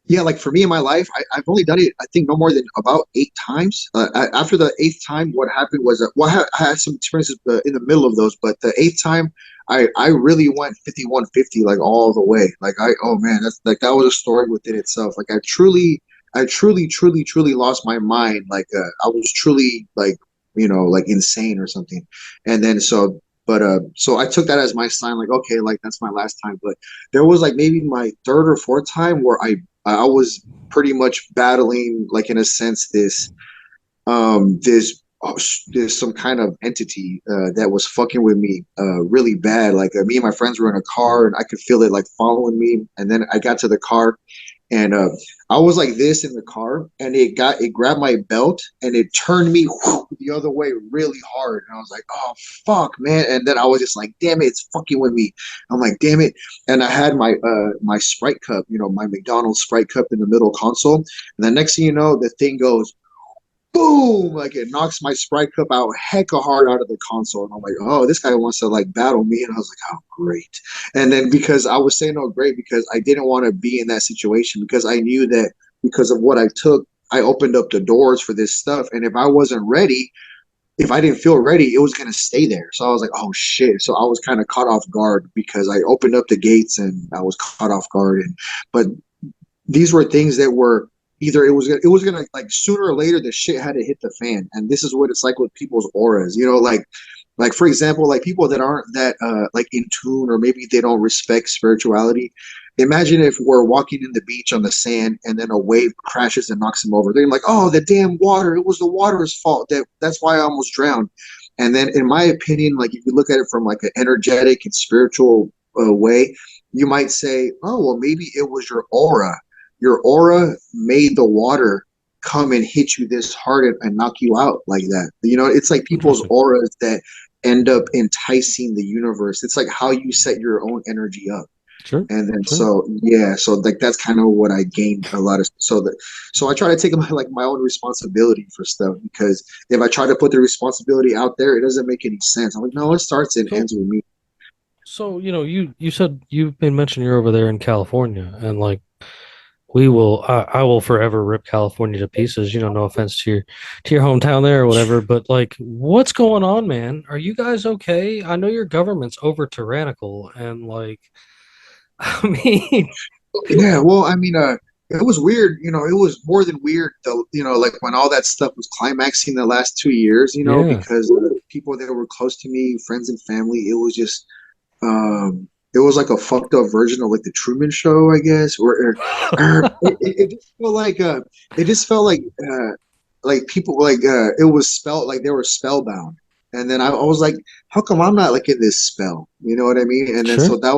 like for me in my life, I've only done it. I think no more than about 8 times. After the 8th time, what happened was, I had some experiences in the middle of those, but the 8th time, I really went 5150 like all the way. Like oh man, that's like that was a story within itself. Like I truly lost my mind. Like I was truly like like insane or something. And then so I took that as my sign, like okay, like that's my last time. But there was like maybe my 3rd or 4th time where I was pretty much battling, like in a sense, this there's some kind of entity that was fucking with me really bad. Like me and my friends were in a car and I could feel it like following me. And then I got to the car and I was like this in the car, and it grabbed my belt and it turned me the other way really hard. And I was like, oh fuck, man. And then I was just like, damn it, it's fucking with me. I'm like, damn it. And I had my my Sprite cup, my McDonald's Sprite cup in the middle console. And the next thing you know, the thing goes boom, like it knocks my Sprite cup out hecka hard out of the console. And I'm like, oh, this guy wants to like battle me. And I was like, oh, great. And then because I was saying, oh, great, because I didn't want to be in that situation, because I knew that because of what I took, I opened up the doors for this stuff. And if I wasn't ready, if I didn't feel ready, it was going to stay there. So I was like, oh, shit. So I was kind of caught off guard because I opened up the gates and I was caught off guard. But these were things that were, either it was gonna like sooner or later the shit had to hit the fan. And this is what it's like with people's auras, like for example, like people that aren't that like in tune, or maybe they don't respect spirituality. Imagine if we're walking in the beach on the sand and then a wave crashes and knocks them over. They're like, oh, the damn water, it was the water's fault, that's why I almost drowned. And then in my opinion, like if you look at it from like an energetic and spiritual way, you might say, oh well, maybe it was your aura. Your aura made the water come and hit you this hard and knock you out like that. It's like people's auras that end up enticing the universe. It's like how you set your own energy up. Sure. And then so like that's kind of what I gained a lot of. So I try to take my own responsibility for stuff, because if I try to put the responsibility out there, it doesn't make any sense. I'm like, no, it starts and ends with me. So you said you've been mentioning you're over there in California, and like I will forever rip California to pieces. No offense to your hometown there or whatever, but like, what's going on, man? Are you guys okay? I know your government's over tyrannical, and like, I mean, yeah. Well, I mean, it was weird. It was more than weird though. Like when all that stuff was climaxing the last 2 years. Yeah. Because people that were close to me, friends and family, it was just. It was like a fucked up version of like the Truman Show, I guess, or it just felt like people it was spelled like they were spellbound. And then I was like, how come I'm not like in this spell? You know what I mean? And then Sure. so that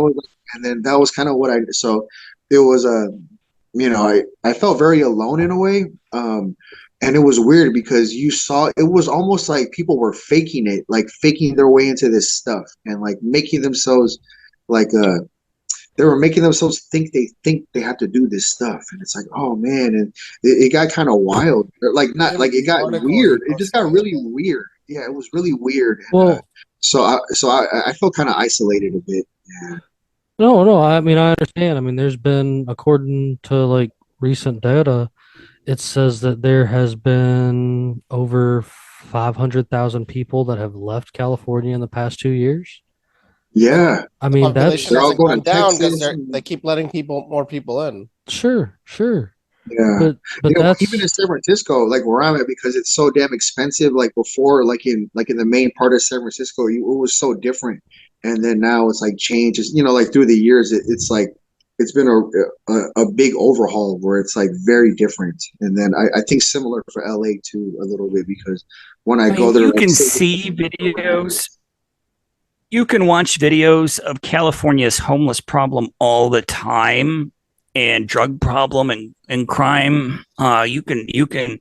was kind of what so it was I felt very alone in a way. And it was weird because it was almost like people were faking it, like faking their way into this stuff and like making themselves like they were making themselves think they have to do this stuff, and it's like, oh man, and it got kind of wild. Like not There was like it this got article you weird. It just got posted. really weird. Yeah, it was really weird, and Well, so I felt kind of isolated a bit. Yeah. no, I mean, I understand. I mean, there's been, according to like recent data, it says that there has been over 500,000 people that have left California in the past 2 years. Yeah, I The mean, population they're that's all hasn't going gone to down because Texas. they keep letting more people in. sure. Yeah. But Even in that's, San Francisco, like where I'm at, because it's so damn expensive. Like before, like in the main part of San Francisco, it was so different, and then now it's like changes. Like through the years, it's like it's been a big overhaul where it's like very different. And then I think similar for LA too, a little bit, because when I I go mean, there, you like can say, see videos. You can watch videos of California's homeless problem all the time and drug problem and crime. You can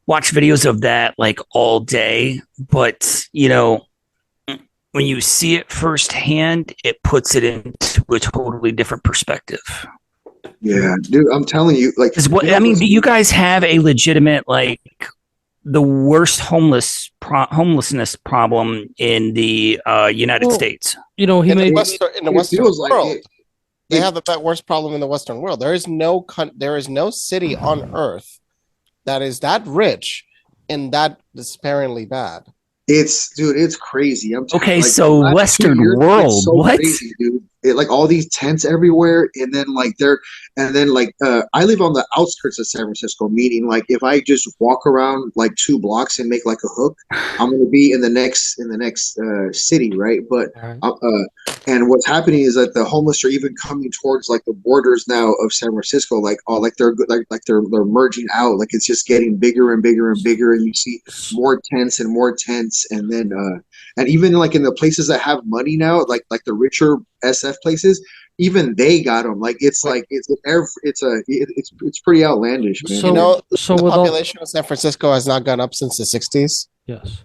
watch videos of that like all day, but when you see it firsthand, it puts it into a totally different perspective. yeah, dude, I'm telling you, like Is what I mean, what's do you guys have a legitimate like the worst homelessness problem in the United well, States? he In the made, it Western feels like world, it. they It have the worst problem in the Western world. There is no city on earth that is that rich and that despairingly bad. Dude, it's crazy. Okay, Like the so last 2 Western years, it's world, so what? crazy, dude. Like all these tents everywhere, and then like I live on the outskirts of San Francisco, meaning like if I just walk around like 2 blocks and make like a hook, I'm gonna be in the next city, right? But all right. and what's happening is that the homeless are even coming towards like the borders now of San Francisco, like like they're merging out, like it's just getting bigger and bigger and bigger, and you see more tents and more tents, and then and even like in the places that have money now, like the richer SF places, even they got them. Like it's Wait, like it's pretty outlandish, man. you So, know, so the with all, population of San Francisco has not gone up since the 60s yes.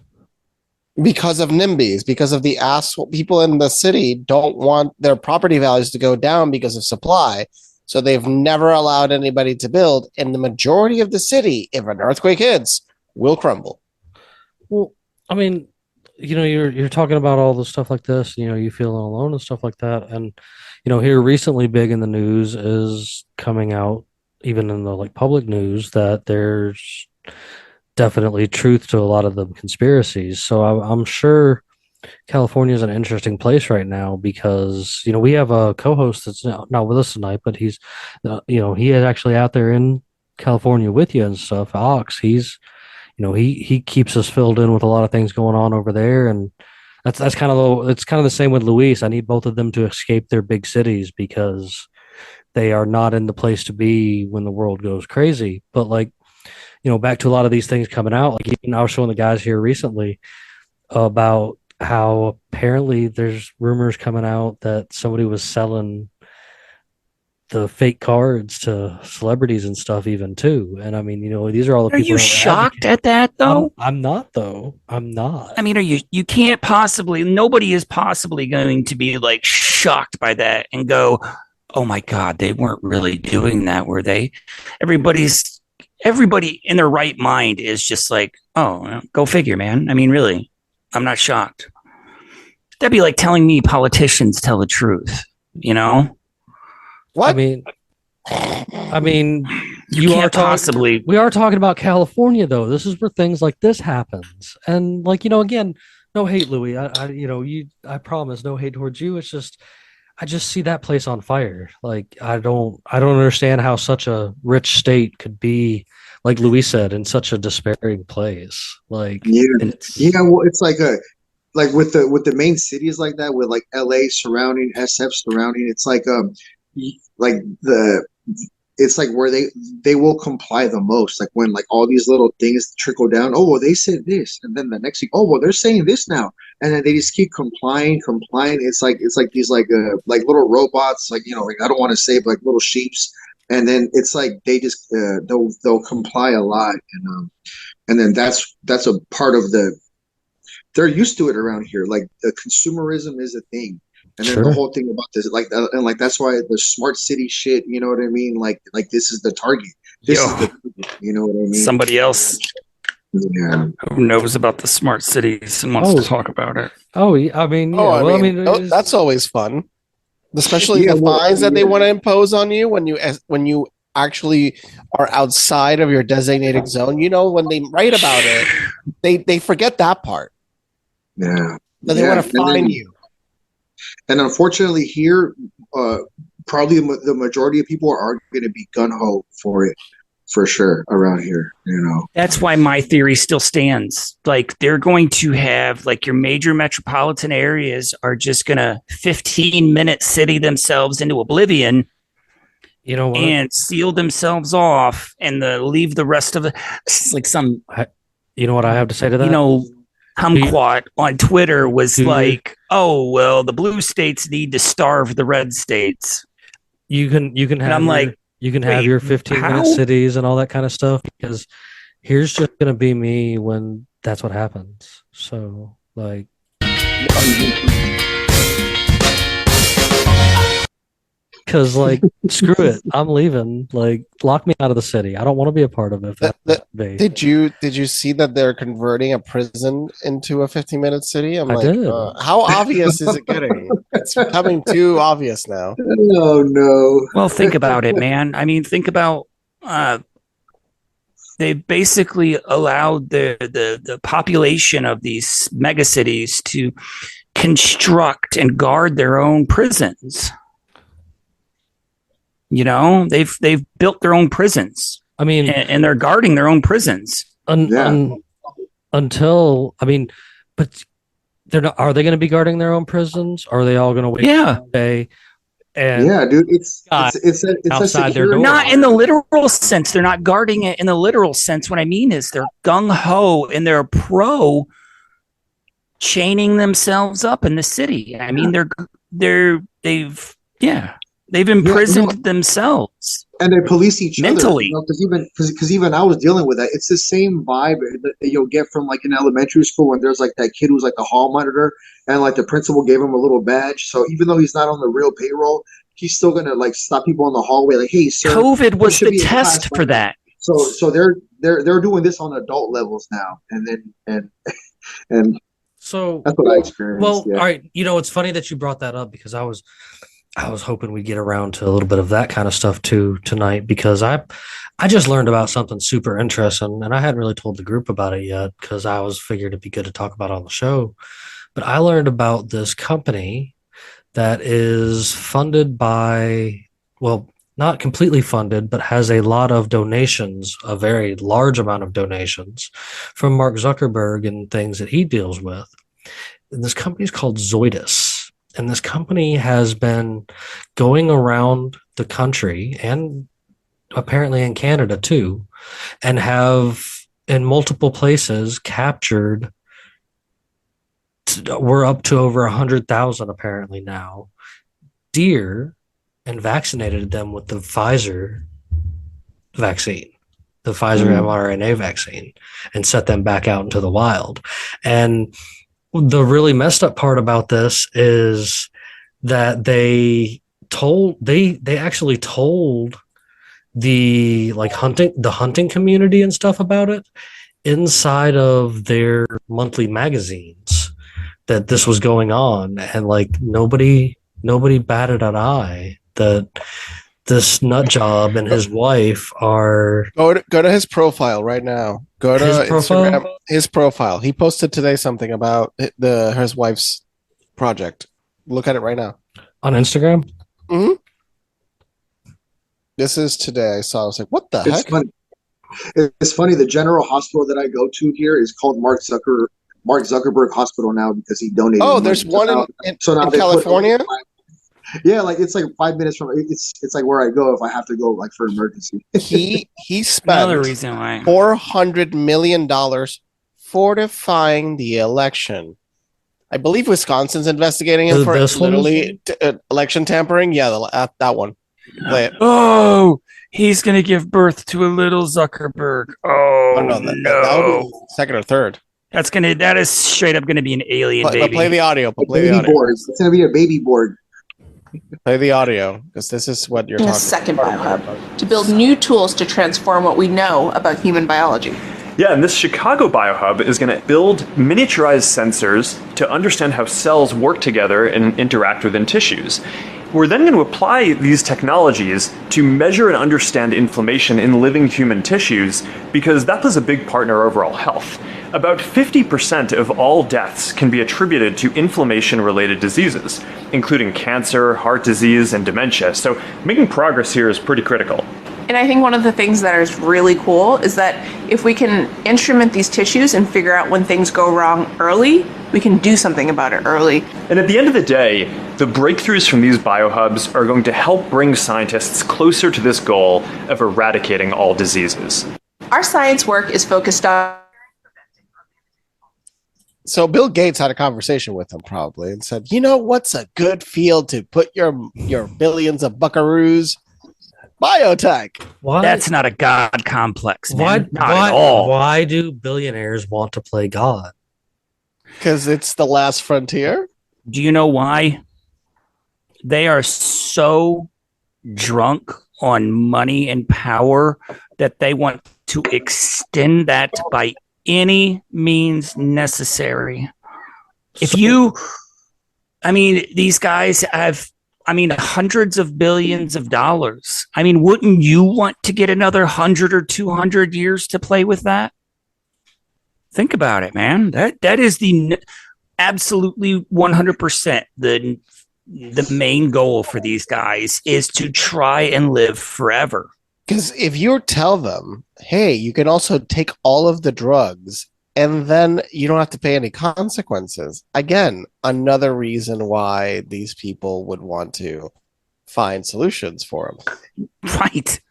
because of NIMBYs, because of the asshole people in the city don't want their property values to go down because of supply. So they've never allowed anybody to build. And the majority of the city, if an earthquake hits, will crumble. Well, I mean, you're talking about all the stuff like this, you feeling alone and stuff like that. And, here recently big in the news is coming out, even in the like public news, that there's definitely truth to a lot of the conspiracies. So I'm sure California is an interesting place right now because, we have a co-host that's not with us tonight, but he is actually out there in California with you and stuff. Ox, he keeps us filled in with a lot of things going on over there, and that's kind of it's kind of the same with Luis. I need both of them to escape their big cities because they are not in the place to be when the world goes crazy. But like, back to a lot of these things coming out. Like even I was showing the guys here recently about how apparently there's rumors coming out that somebody was selling the fake cards to celebrities and stuff even too. And I mean, these are all the Are people you that were shocked advocating. at that though? I'm not though. I'm not. I mean, you can't possibly, nobody is possibly going to be like shocked by that and go, oh my God, they weren't really doing that, were they? Everybody in their right mind is just like, oh, go figure, man. I mean, really, I'm not shocked. That'd be like telling me politicians tell the truth, you know? I What? mean, I mean, You can't possibly. we are talking about California though. This is where things like this happens. And like, again, no hate, Louie. I promise no hate towards you. It's just I just see that place on fire. Like I don't understand how such a rich state could be, like Louis said, in such a despairing place. Like Yeah, it's yeah. Well, it's like with the main cities like that, with like LA surrounding, SF surrounding. It's like the it's like where they will comply the most. Like when like all these little things trickle down. Oh, well, they said this, and then the next thing, oh, well, they're saying this now, and then they just keep complying. It's like these like little robots, like like I don't want to say, but like little sheeps, and then it's like they just they'll comply a lot, and then that's a part of the they're used to it around here. Like the consumerism is a thing. And then the whole thing about this, like, and like that's why the smart city shit. You know what I mean? Like this is the target. This is the, you know what I mean? Somebody else who knows about the smart cities and wants to talk about it. Oh, I mean, yeah. I mean, that's always fun, especially the fines that they want to impose on you when you actually are outside of your designated zone. You know, when they write about it, they forget that part. Yeah, that they want to fine you. And unfortunately, here, probably the majority of people are going to be gun ho for it, for sure, around here. You know, that's why my theory still stands. Like they're going to have like your major metropolitan areas are just going to 15-minute city themselves into oblivion. You know what? And seal themselves off and leave the rest of it. Like some. You know what I have to say to that? You know. Kumquat on Twitter was like, "Oh well, the blue states need to starve the red states." You can have. And I'm like, you can have your 15-minute cities and all that kind of stuff because here's just gonna be me when that's what happens. So like, because like, screw it, I'm leaving. Like, lock me out of the city. I don't want to be a part of it. Did you see that they're converting a prison into a 15-minute city? I did. How obvious is it getting? It's becoming too obvious now. Oh no. Well, think about it, man. I mean, think about they basically allowed the population of these megacities to construct and guard their own prisons. You know, they've built their own prisons. I mean, and they're guarding their own prisons. Until I mean, but they're not. Are they going to be guarding their own prisons? Or are they all going to wait? Yeah. Day and dude, it's outside their door. Not in the literal sense. They're not guarding it in the literal sense. What I mean is they're gung ho and they're pro chaining themselves up in the city. I mean, they've imprisoned themselves. And they police each mentally. other. Because even I was dealing with that. It's the same vibe that you'll get from like in elementary school when there's like that kid who's like the hall monitor and like the principal gave him a little badge. So even though he's not on the real payroll, he's still gonna like stop people in the hallway like, hey, sir. COVID was the test for that. So they're doing this on adult levels now. And so that's what I experienced. Well, all right. You know, it's funny that you brought that up because I was hoping we'd get around to a little bit of that kind of stuff too tonight because I just learned about something super interesting and I hadn't really told the group about it yet because I was figured it'd be good to talk about on the show. But I learned about this company that is funded by, well, not completely funded, but has a lot of donations, a very large amount of donations from Mark Zuckerberg and things that he deals with. And this company is called Zoidus. And this company has been going around the country and apparently in Canada too, and have in multiple places captured. We're up to over 100,000 apparently now deer and vaccinated them with the Pfizer vaccine, the Pfizer mRNA vaccine, and set them back out into the wild. And the really messed up part about this is that they actually told the hunting community and stuff about it inside of their monthly magazines that this was going on, and like nobody batted an eye that this nut job and his wife are. Go to his profile right now. Go to Instagram. His profile. He posted today something about his wife's project. Look at it right now on Instagram. Mm-hmm. This is today. I saw. I was like, "What the heck?" Funny. It's funny. The general hospital that I go to here is called Mark Zuckerberg Hospital now because he donated. Oh, there's one in California. Yeah, like it's like 5 minutes from it's like where I go if I have to go like for emergency. He spent another reason why $400 million fortifying the election. I believe Wisconsin's investigating him for literally election tampering. Yeah, that one. Play it. Oh, he's gonna give birth to a little Zuckerberg. Oh no, that would be second or third. That is straight up gonna be an alien baby. Play the audio. Baby boards. It's gonna be a baby board. Play the audio, because this is what you're In a talking second biohub to build new tools to transform what we know about human biology. Yeah, and this Chicago biohub is going to build miniaturized sensors to understand how cells work together and interact within tissues. We're then going to apply these technologies to measure and understand inflammation in living human tissues, because that plays a big part in our overall health. About 50% of all deaths can be attributed to inflammation-related diseases, including cancer, heart disease, and dementia. So making progress here is pretty critical. And I think one of the things that is really cool is that if we can instrument these tissues and figure out when things go wrong early, we can do something about it early. And at the end of the day, the breakthroughs from these biohubs are going to help bring scientists closer to this goal of eradicating all diseases. Our science work is focused on... So Bill Gates had a conversation with him probably and said, you know what's a good field to put your billions of buckaroos? Biotech. Why? That's not a God complex, man. Why? Not Why? at all. Why do billionaires want to play God? Because it's the last frontier. Do you know why? They are so drunk on money and power that they want to extend that by any means necessary. These guys have, hundreds of billions of dollars. Wouldn't you want to get another 100 or 200 years to play with that? Think about it, man. That is the absolutely 100% the main goal for these guys is to try and live forever. Because if you tell them, hey, you can also take all of the drugs and then you don't have to pay any consequences. Again, another reason why these people would want to find solutions for them. Right.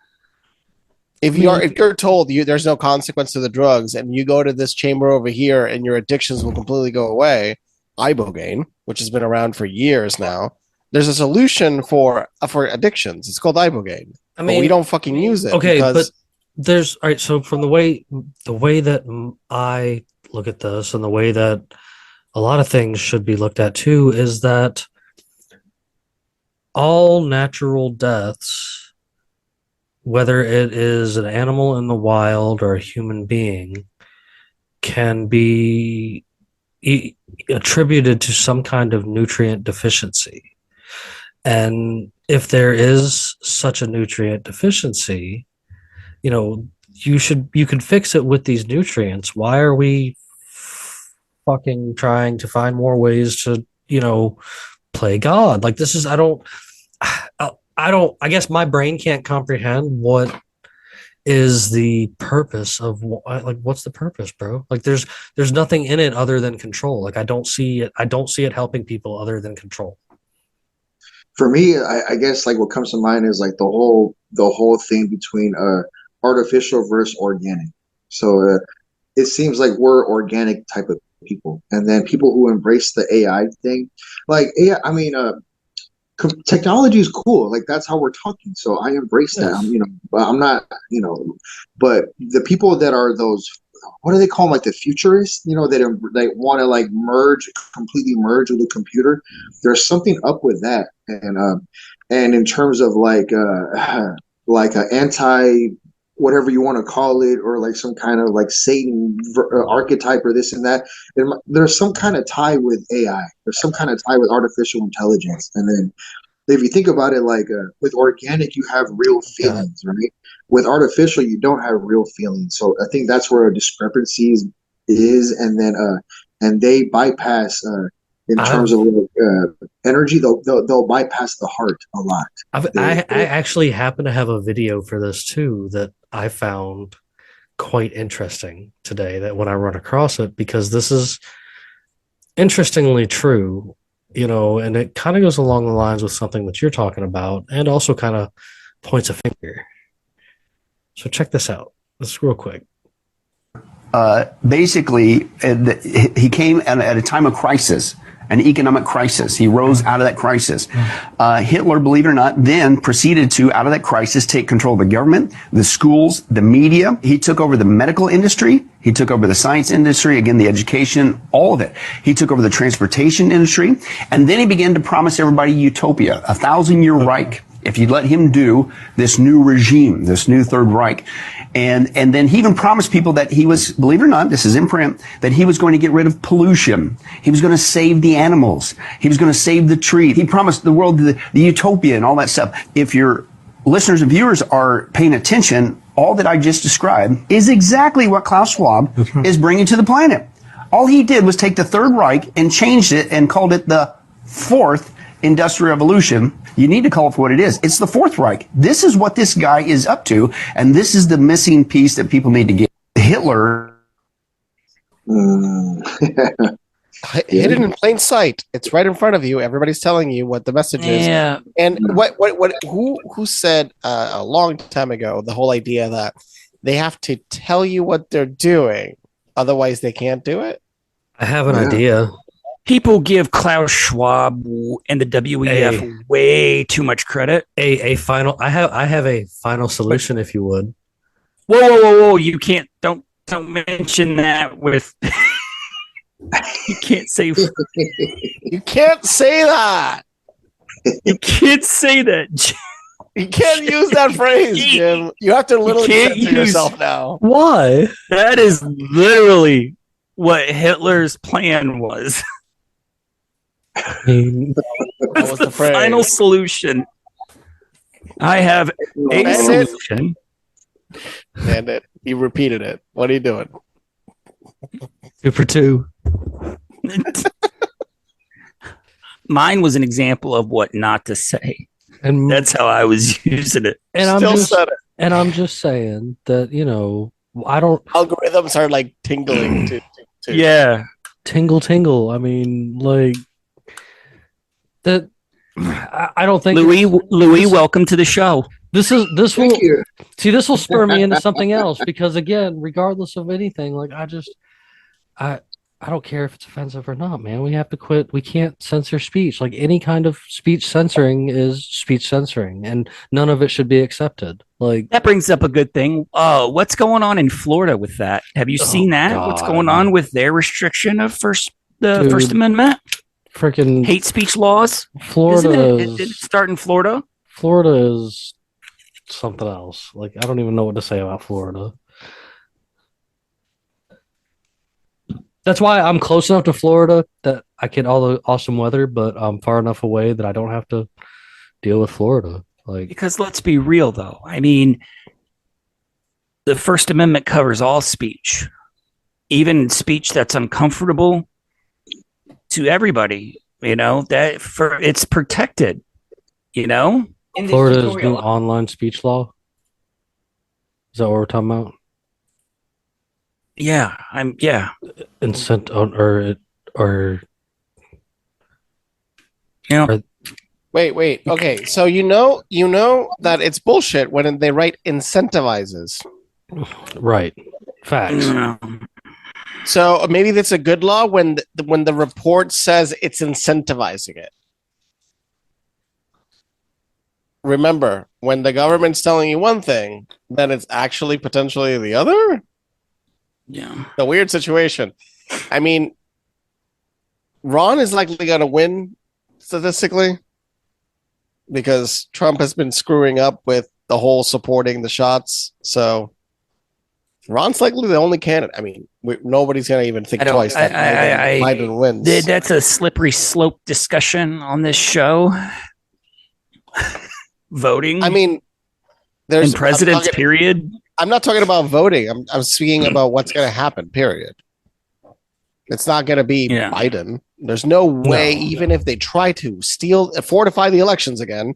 If you're told there's no consequence to the drugs and you go to this chamber over here and your addictions will completely go away, ibogaine, which has been around for years now, there's a solution for addictions. It's called ibogaine. But we don't fucking use it. Okay, but there's all right. So from the way that I look at this, and the way that a lot of things should be looked at too, is that all natural deaths, whether it is an animal in the wild or a human being, can be attributed to some kind of nutrient deficiency. And if there is such a nutrient deficiency, you can fix it with these nutrients. Why are we fucking trying to find more ways to, play God? Like, this is, I guess my brain can't comprehend what is the purpose of, what's the purpose, bro? Like, there's nothing in it other than control. Like, I don't see it helping people other than control. For me, I guess like what comes to mind is like the whole thing between artificial versus organic. So it seems like we're organic type of people, and then people who embrace the AI thing, like AI. Technology is cool. Like, that's how we're talking. So I embrace that. But I'm not. But the people that are those, what do they call them? Like the futurists, that they want to like completely merge with the computer. There's something up with that, and in terms of like an anti whatever you want to call it, or like some kind of like Satan archetype or this and that. There's some kind of tie with AI. There's some kind of tie with artificial intelligence, and then if you think about it, like with organic, you have real feelings, right? With artificial, you don't have real feelings. So I think that's where a discrepancy is, and then and they bypass in terms of energy. They'll bypass the heart a lot. I actually happen to have a video for this too that I found quite interesting today. That when I run across it, because this is interestingly true. And it kind of goes along the lines with something that you're talking about, and also kind of points a finger. So check this out. Let's real quick. Basically, he came at a time of crisis, an economic crisis. He rose out of that crisis. Hitler, believe it or not, then proceeded to, out of that crisis, take control of the government, the schools, the media. He took over the medical industry. He took over the science industry, again, the education, all of it. He took over the transportation industry. And then he began to promise everybody utopia, a 1,000-year Reich, if you'd let him do this new regime, this new Third Reich. And then he even promised people that he was, believe it or not, this is in print, that he was going to get rid of pollution. He was going to save the animals. He was going to save the tree. He promised the world the utopia and all that stuff. If your listeners and viewers are paying attention, all that I just described is exactly what Klaus Schwab is bringing to the planet. All he did was take the Third Reich and changed it and called it the Fourth Industrial Revolution. You need to call it for what it is. It's the Fourth Reich. This is what this guy is up to, and this is the missing piece that people need to get. Hitler. Hidden in plain sight. It's right in front of you. Everybody's telling you what the message is. Yeah. And who said a long time ago the whole idea that they have to tell you what they're doing, otherwise they can't do it? I have an idea. People give Klaus Schwab and the WEF way too much credit. I have a final solution, if you would. Whoa! You can't. Don't mention that with. You can't say. You can't say that. You can't say that. You can't use that phrase, Jim. You have to literally censor yourself now. Why? That is literally what Hitler's plan was. That's the final solution. I have a solution. And you repeated it. What are you doing? 2 for 2. Mine was an example of what not to say. And that's how I was using it. And I'm just saying that, I don't. Algorithms are like tingling to yeah. Tingle. I mean, like that. I don't think Louie, welcome to the show. This will spur me into something else, because again, regardless of anything, like I don't care if it's offensive or not, man. We have to quit. We can't censor speech. Like any kind of speech censoring is speech censoring, and none of it should be accepted. Like that brings up a good thing. What's going on in Florida with that? Have you seen that? God. What's going on with their restriction of First Amendment? Freaking hate speech laws. Florida. Did it start in Florida? Florida is something else. Like I don't even know what to say about Florida. That's why I'm close enough to Florida that I get all the awesome weather, but I'm far enough away that I don't have to deal with Florida. Like, because let's be real, though. I mean, the First Amendment covers all speech, even speech that's uncomfortable to everybody. It's protected. Florida's new online speech law. Is that what we're talking about? Yeah, Incent Wait. Okay, so you know that it's bullshit when they write incentivizes. Right. Facts. So maybe that's a good law when the report says it's incentivizing it. Remember, when the government's telling you one thing, then it's actually potentially the other. Yeah. A weird situation. I mean, Ron is likely going to win statistically because Trump has been screwing up with the whole supporting the shots. So Ron's likely the only candidate. I mean, nobody's going to even think twice that Biden wins. That's a slippery slope discussion on this show. Voting. I mean, there's presidents, period. I'm not talking about voting. I'm speaking about what's going to happen, period. It's not going to be Biden. There's no way, even if they try to fortify the elections again,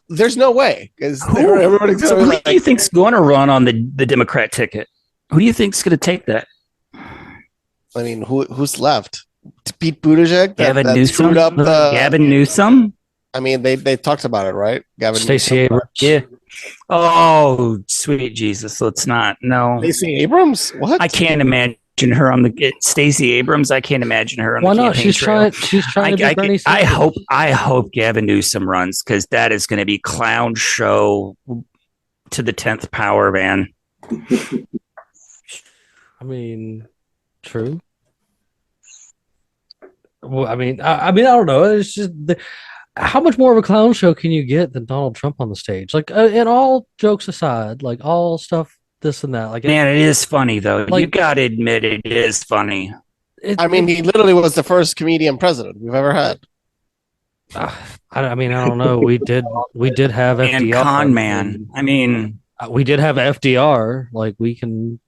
there's no way. Because who do you think's going to run on the Democrat ticket? Who do you think's going to take that? I mean, who's left? Pete Buttigieg? Gavin Newsom? Gavin Newsom? I mean, they talked about it, right? Gavin Stacey Abrams. Yeah. Oh, sweet Jesus. Let's not. No. Stacey Abrams? What? I can't imagine her on the Stacey Abrams. I can't imagine her on Why the not? campaign trail. She's trying to be Bernie I Sanders. hope Gavin Newsom runs, because that is going to be clown show to the 10th power, man. I mean, true. Well, I mean, I don't know. It's just how much more of a clown show can you get than Donald Trump on the stage? Like, and all jokes aside, like all stuff, this and that. Like, Man, it is funny though. Like- You got to admit it is funny. I mean, he literally was the first comedian president we've ever had. I mean, I don't know. We did have FDR And con man. I mean, we did have FDR. Like, we can.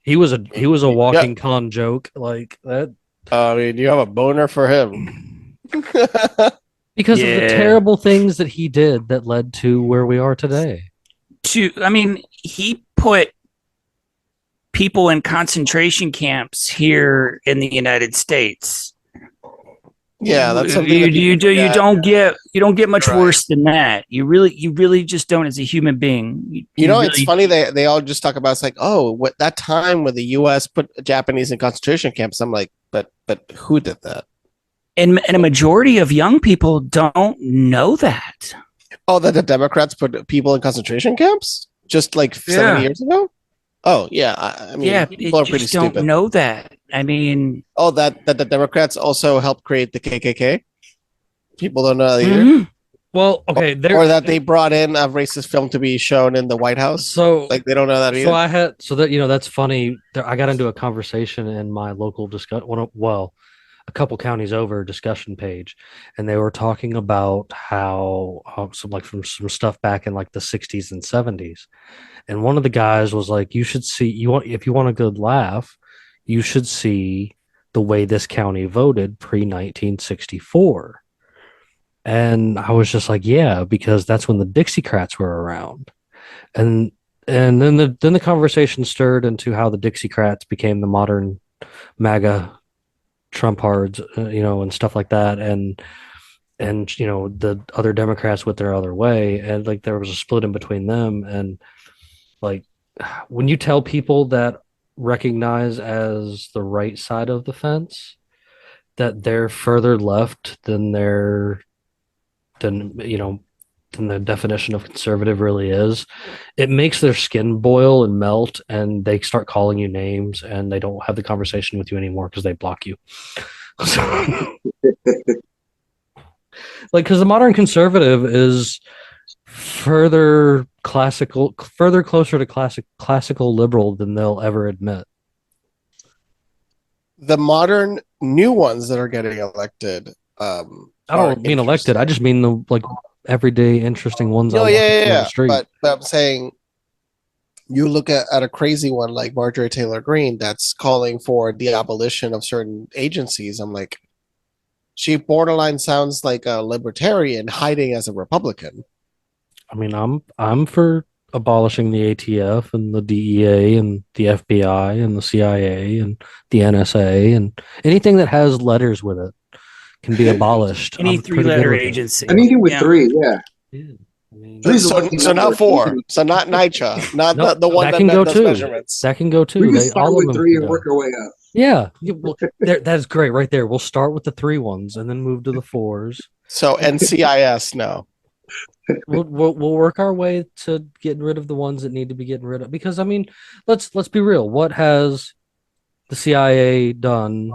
He was a walking con joke like that. I mean, you have a boner for him. Because of the terrible things that he did that led to where we are today. I mean, he put people in concentration camps here in the United States. Yeah, that's something you don't get much worse than that. You really just don't as a human being. It's funny they all just talk about, it's like, oh, what that time when the U.S. put Japanese in concentration camps. I'm like, but who did that? And a majority of young people don't know that. Oh, that the Democrats put people in concentration camps just like 70 years ago? Oh, yeah. I mean, people are pretty stupid. Don't know that. I mean... Oh, that the Democrats also helped create the KKK? People don't know that either? Mm-hmm. Well, okay. Or that they brought in a racist film to be shown in the White House? So, like, they don't know that either? That's funny. I got into a conversation in my local a couple counties over discussion page, and they were talking about how some stuff back in like the 60s and 70s, and one of the guys was like, if you want a good laugh, you should see the way this county voted pre-1964. And I was just like, yeah, because that's when the Dixiecrats were around. And then the conversation stirred into how the Dixiecrats became the modern MAGA Trumpards, and stuff like that, and the other Democrats went their other way, and like there was a split in between them. And like, when you tell people that recognize as the right side of the fence that they're further left than the definition of conservative really is, it makes their skin boil and melt, and they start calling you names, and they don't have the conversation with you anymore because they block you. Like, because the modern conservative is further closer to classical liberal than they'll ever admit. The modern new ones that are getting elected. I don't mean elected. I just mean the like everyday interesting ones. Oh, yeah. The street. But I'm saying, you look at a crazy one like Marjorie Taylor Greene that's calling for the abolition of certain agencies. I'm like, she borderline sounds like a libertarian hiding as a Republican. I mean, I'm for abolishing the ATF and the DEA and the FBI and the CIA and the NSA, and anything that has letters with it can be abolished. Any three-letter agency. Anything with three, yeah. So not four. So not NYCHA. Not the one that does measurements. That can go too. We can start with three and work our way up. Yeah, that's great right there. We'll start with the 3 ones and then move to the 4s. So NCIS, no. We'll work our way to getting rid of the ones that need to be getting rid of. Because I mean, let's be real. What has the CIA done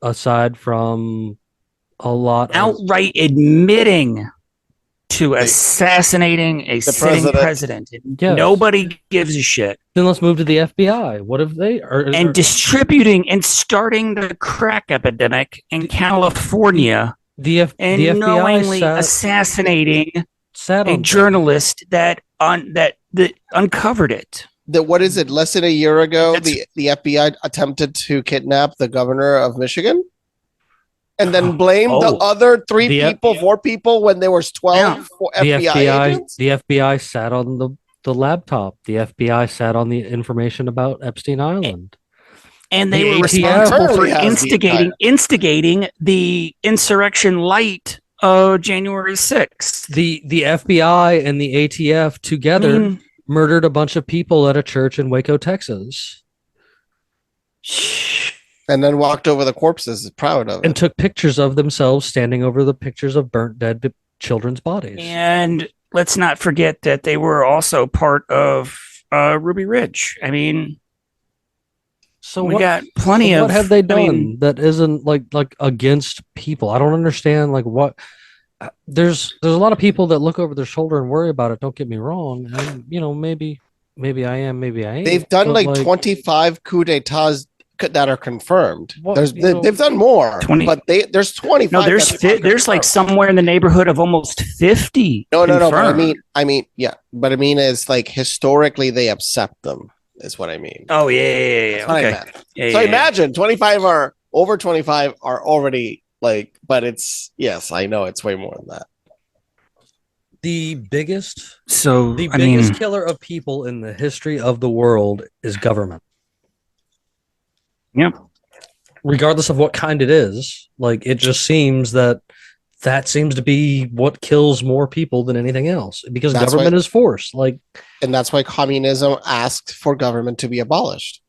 aside from a lot outright admitting to assassinating a sitting president? Yes. Nobody gives a shit. Then let's move to the FBI. What if they are distributing and starting the crack epidemic in California? The FBI knowingly assassinating a journalist that uncovered it. What is it? Less than a year ago, the FBI attempted to kidnap the governor of Michigan, and then blamed the other 4 people when there was 12 FBI agents. The FBI sat on the laptop. The FBI sat on the information about Epstein Island. And they were responsible for instigating the insurrection light of January 6th. The FBI and the ATF together murdered a bunch of people at a church in Waco, Texas. And then walked over the corpses, proud of it. And took pictures of themselves standing over the pictures of burnt dead children's bodies. And let's not forget that they were also part of Ruby Ridge. I mean, so we got plenty of. What have they done I mean, that isn't like against people? I don't understand. Like what? There's a lot of people that look over their shoulder and worry about it. Don't get me wrong. And, maybe I am, maybe I ain't. They've done like 25 coup d'états that are confirmed. They've done more, 20, but there's 25. No, there's like somewhere in the neighborhood of almost 50. No. But I mean, yeah. But I mean, is like historically they accept them. Is what I mean. Oh yeah. Okay. So imagine 25 are over 25 are already like, but it's yes, I know it's way more than that. The biggest killer of people in the history of the world is government. Yep. Regardless of what kind it is, like it just seems that seems to be what kills more people than anything else because government is force. And that's why communism asked for government to be abolished.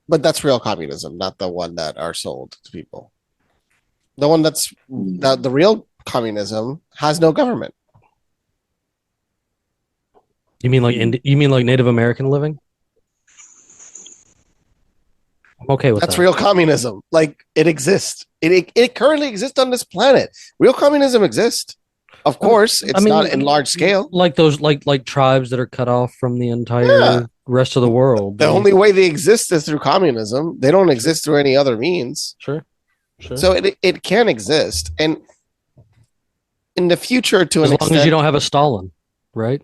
But that's real communism, not the one that are sold to people. The one the real communism has no government. You mean like Native American living? I'm okay with that's that. Real communism. Like it exists. It currently exists on this planet. Real communism exists. Of course, it's not in large scale. Like those like tribes that are cut off from the entire rest of the world. The only way they exist is through communism. They don't exist through any other means. Sure. So it can exist, and in the future, to as an long extent, as you don't have a Stalin, right?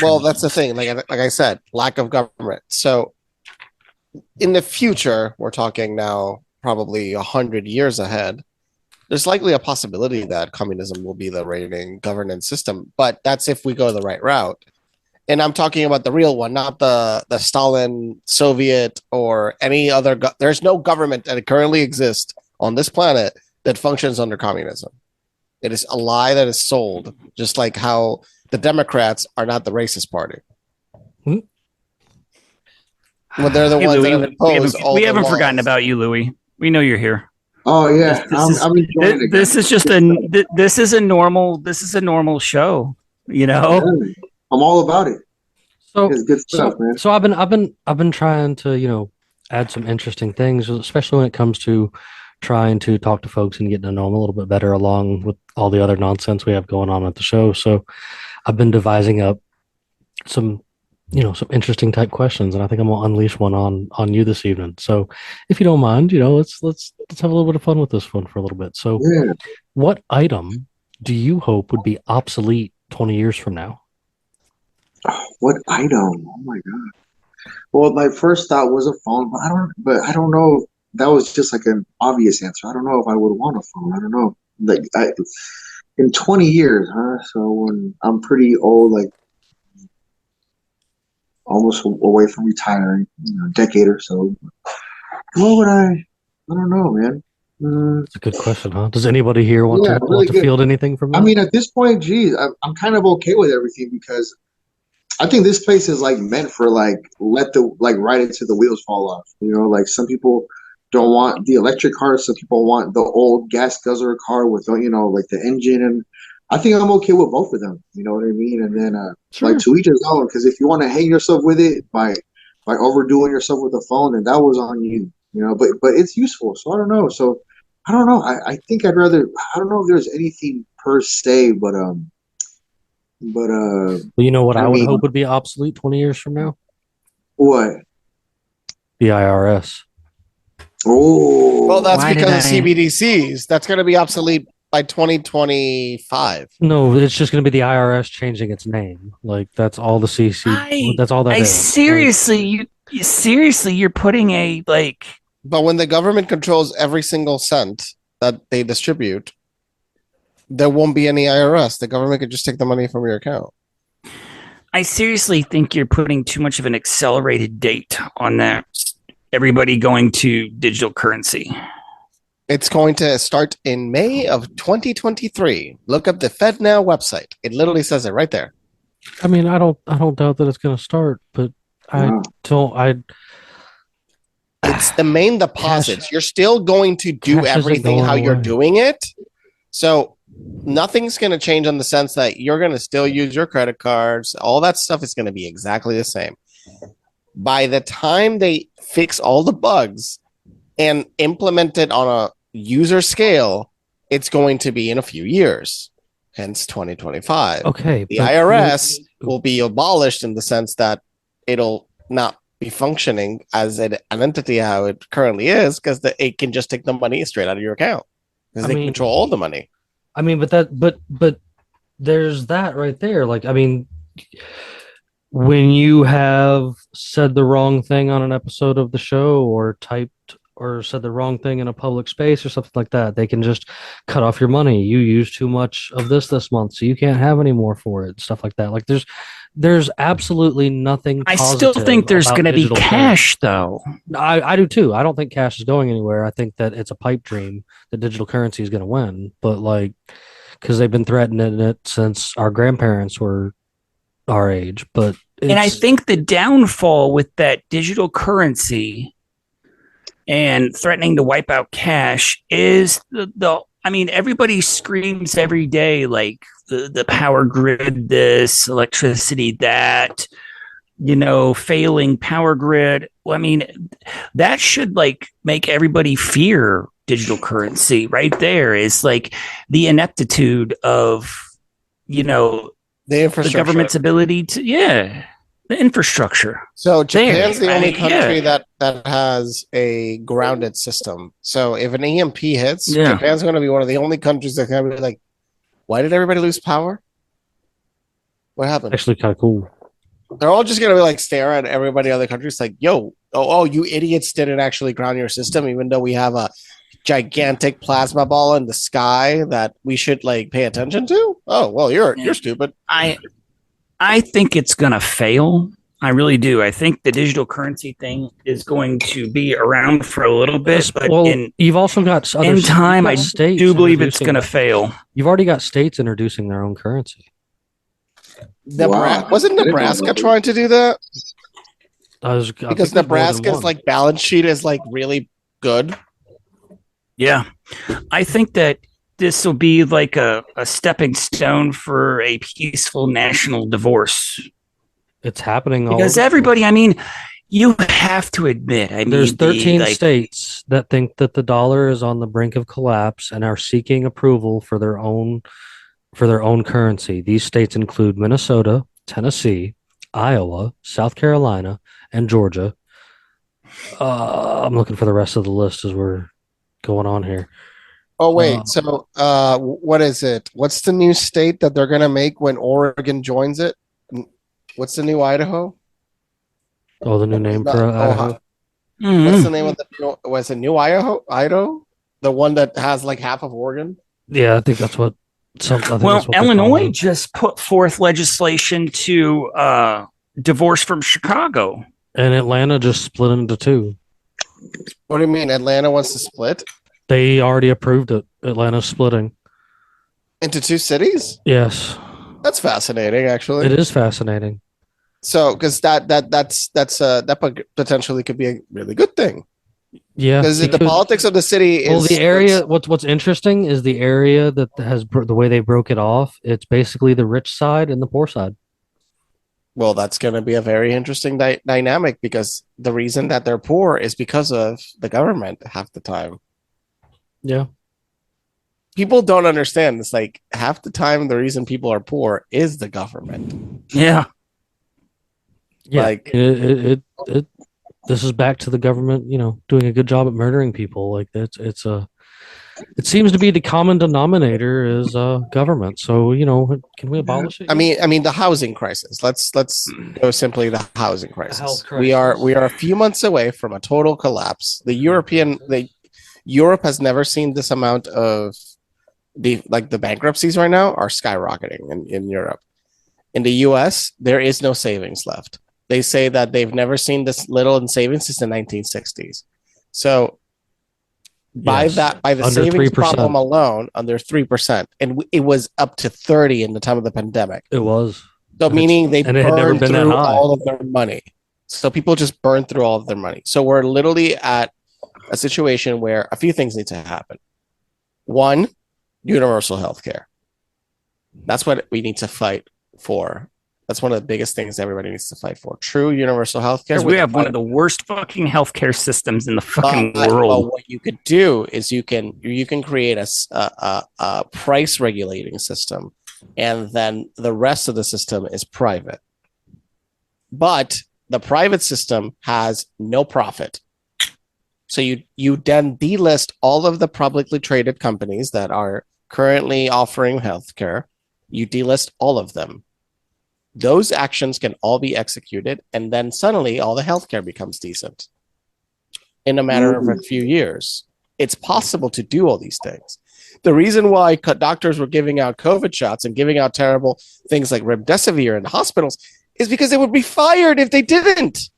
Well, that's the thing. Like I said, lack of government. So in the future, we're talking now probably 100 years ahead. There's likely a possibility that communism will be the reigning governance system, but that's if we go the right route. And I'm talking about the real one, not the Stalin, Soviet, or any other. There's no government that currently exists on this planet that functions under communism. It is a lie that is sold, just like how the Democrats are not the racist party. Well, they're the ones Louie, that impose all we the haven't laws. forgotten about you, Louie. We know you're here. Oh yeah, I'm enjoying it. This is just this is a normal show, you know. I'm all about it. So it's good stuff, man. So I've been trying to add some interesting things, especially when it comes to trying to talk to folks and getting to know them a little bit better, along with all the other nonsense we have going on at the show. So I've been devising up some interesting type questions, and I think I'm gonna unleash one on you this evening. So if you don't mind, let's have a little bit of fun with this one for a little bit. So what item do you hope would be obsolete 20 years from now? What item? Oh my god. Well, my first thought was a phone, but I don't know. That was just like an obvious answer. I don't know if I would want a phone. I don't know. Like in 20 years, huh? So when I'm pretty old, like almost away from retiring, a decade or so. What would I don't know, man. That's a good question, huh? Does anybody here want to field anything from that? I mean, at this point, geez, I'm kind of okay with everything because I think this place is like meant for right into the wheels fall off. Like some people don't want the electric car, some people want the old gas guzzler car with like the engine, and I think I'm okay with both of them. You know what I mean? And then like to each his own, because if you want to hang yourself with it by overdoing yourself with the phone, then that was on you. But it's useful, so I don't know. So I don't know. I think I'd rather. I don't know if there's anything per se, but well, you know what I would hope would be obsolete 20 years from now? What? The IRS. Oh, well, that's because of CBDCs. That's going to be obsolete by 2025. No, it's just going to be the IRS changing its name. Like that's all the CC. That's all that is. Seriously, you're putting a like. But when the government controls every single cent that they distribute, there won't be any IRS. The government could just take the money from your account. I seriously think you're putting too much of an accelerated date on that. Everybody going to digital currency. It's going to start in May of 2023. Look up the FedNow website. It literally says it right there. I mean, I don't doubt that it's going to start, but it's the main deposits. You're still going to do everything how you're doing it. So nothing's going to change in the sense that you're going to still use your credit cards. All that stuff is going to be exactly the same. By the time they fix all the bugs and implement it on a user scale, it's going to be in a few years, hence 2025. Okay. The IRS will be abolished in the sense that it'll not be functioning as an entity how it currently is, because it can just take the money straight out of your account because they control all the money. I mean, but there's that right there. Like, I mean, when you have said the wrong thing on an episode of the show or typed or said the wrong thing in a public space or something like that, they can just cut off your money. You used too much of this month, so you can't have any more for it. Stuff like that. Like there's absolutely nothing. I still think there's going to be cash, though. I do too. I don't think cash is going anywhere. I think that it's a pipe dream that digital currency is going to win. But like, because they've been threatening it since our grandparents were our age. But and I think the downfall with that digital currency and threatening to wipe out cash is I mean, everybody screams every day, like the power grid, this, electricity, that, failing power grid. Well, I mean, that should like make everybody fear digital currency right there. Is like the ineptitude of, the government's ability to, the infrastructure. So Japan's the only country that has a grounded system. So if an EMP hits, Japan's going to be one of the only countries that can be like, why did everybody lose power? What happened? Actually kind of cool. They're all just going to be like stare at everybody in other countries like, yo, you idiots didn't actually ground your system, even though we have a gigantic plasma ball in the sky that we should like pay attention to. Oh, well, you're stupid. I think it's going to fail. I really do. I think the digital currency thing is going to be around for a little bit, but you've also got other in time, I states do believe it's going to fail. You've already got states introducing their own currency. Wasn't Nebraska trying to do that? Because Nebraska's like balance sheet is like really good. Yeah, I think that this will be like a stepping stone for a peaceful national divorce. It's happening because everybody, I mean, you have to admit, there's 13 states that think that the dollar is on the brink of collapse and are seeking approval for their own currency. These states include Minnesota, Tennessee, Iowa, South Carolina, and Georgia. I'm looking for the rest of the list as we're going on here. Oh, wait. So what is it? What's the new state that they're going to make when Oregon joins it? What's the new Idaho? Oh, the new name for Idaho? Mm-hmm. What's the name of was it new Idaho? The one that has like half of Oregon? Yeah, I think that's what. Illinois just put forth legislation to divorce from Chicago. And Atlanta just split into two. What do you mean? Atlanta wants to split? They already approved it. Atlanta's splitting into two cities. Yes, that's fascinating. Actually, it is fascinating. So, because that potentially could be a really good thing. Yeah, because the politics of the city is. Well, the area. What's interesting is the area that has the way they broke it off. It's basically the rich side and the poor side. Well, that's going to be a very interesting dynamic because the reason that they're poor is because of the government half the time. Yeah. People don't understand. It's like half the time the reason people are poor is the government. Yeah. Yeah. Like this is back to the government, doing a good job at murdering people. Like it seems to be the common denominator is government. So, can we abolish it? I mean the housing crisis. Let's go simply the housing crisis. We are a few months away from a total collapse. Europe has never seen this amount of the bankruptcies right now are skyrocketing in Europe. In the US, there is no savings left. They say that they've never seen this little in savings since the 1960s. So by the savings 3%. Problem alone, under 3%, and it was up to 30 in the time of the pandemic. It was. So meaning they burned through all of their money. So people just burned through all of their money. So we're literally at a situation where a few things need to happen. One, universal health care. That's what we need to fight for. That's one of the biggest things everybody needs to fight for. True universal health care. Because we have one of the worst fucking healthcare systems in the fucking But world. what you could do is you can create a price regulating system, and then the rest of the system is private. But the private system has no profit. So you then delist all of the publicly traded companies that are currently offering healthcare. You delist all of them. Those actions can all be executed, and then suddenly all the healthcare becomes decent in a matter of a few years. It's possible to do all these things. The reason why doctors were giving out COVID shots and giving out terrible things like remdesivir in the hospitals is because they would be fired if they didn't.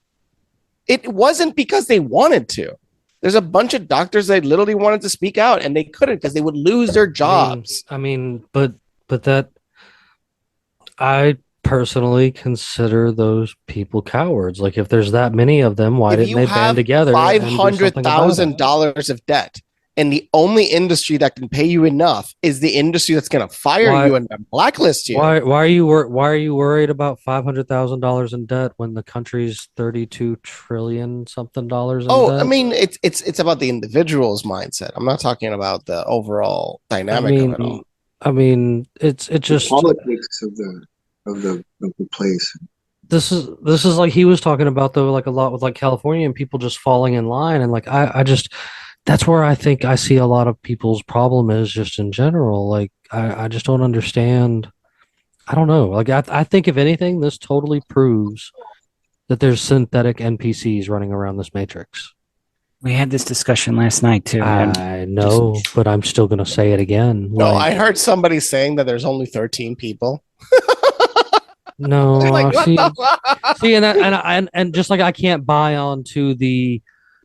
It wasn't because they wanted to. There's a bunch of doctors that literally wanted to speak out and they couldn't because they would lose their jobs. But that I personally consider those people cowards. Like, if there's that many of them, why didn't they band together? $500,000 of debt, and the only industry that can pay you enough is the industry that's going to fire you and blacklist you. Why are you worried about $500,000 in debt when the country's $32 trillion something dollars in debt? I mean, it's about the individual's mindset. I'm not talking about the overall dynamic of it all. I mean, it's just politics of the place. This is like he was talking about, though, like a lot with like California and people just falling in line, and like I just, that's where I think I see a lot of people's problem is just in general. Like I just don't understand. I don't know. Like I think if anything, this totally proves that there's synthetic NPCs running around this matrix. We had this discussion last night too. I know, but I'm still gonna say it again. No, I heard somebody saying that there's only 13 people. No, Like, see, and just like I can't buy onto the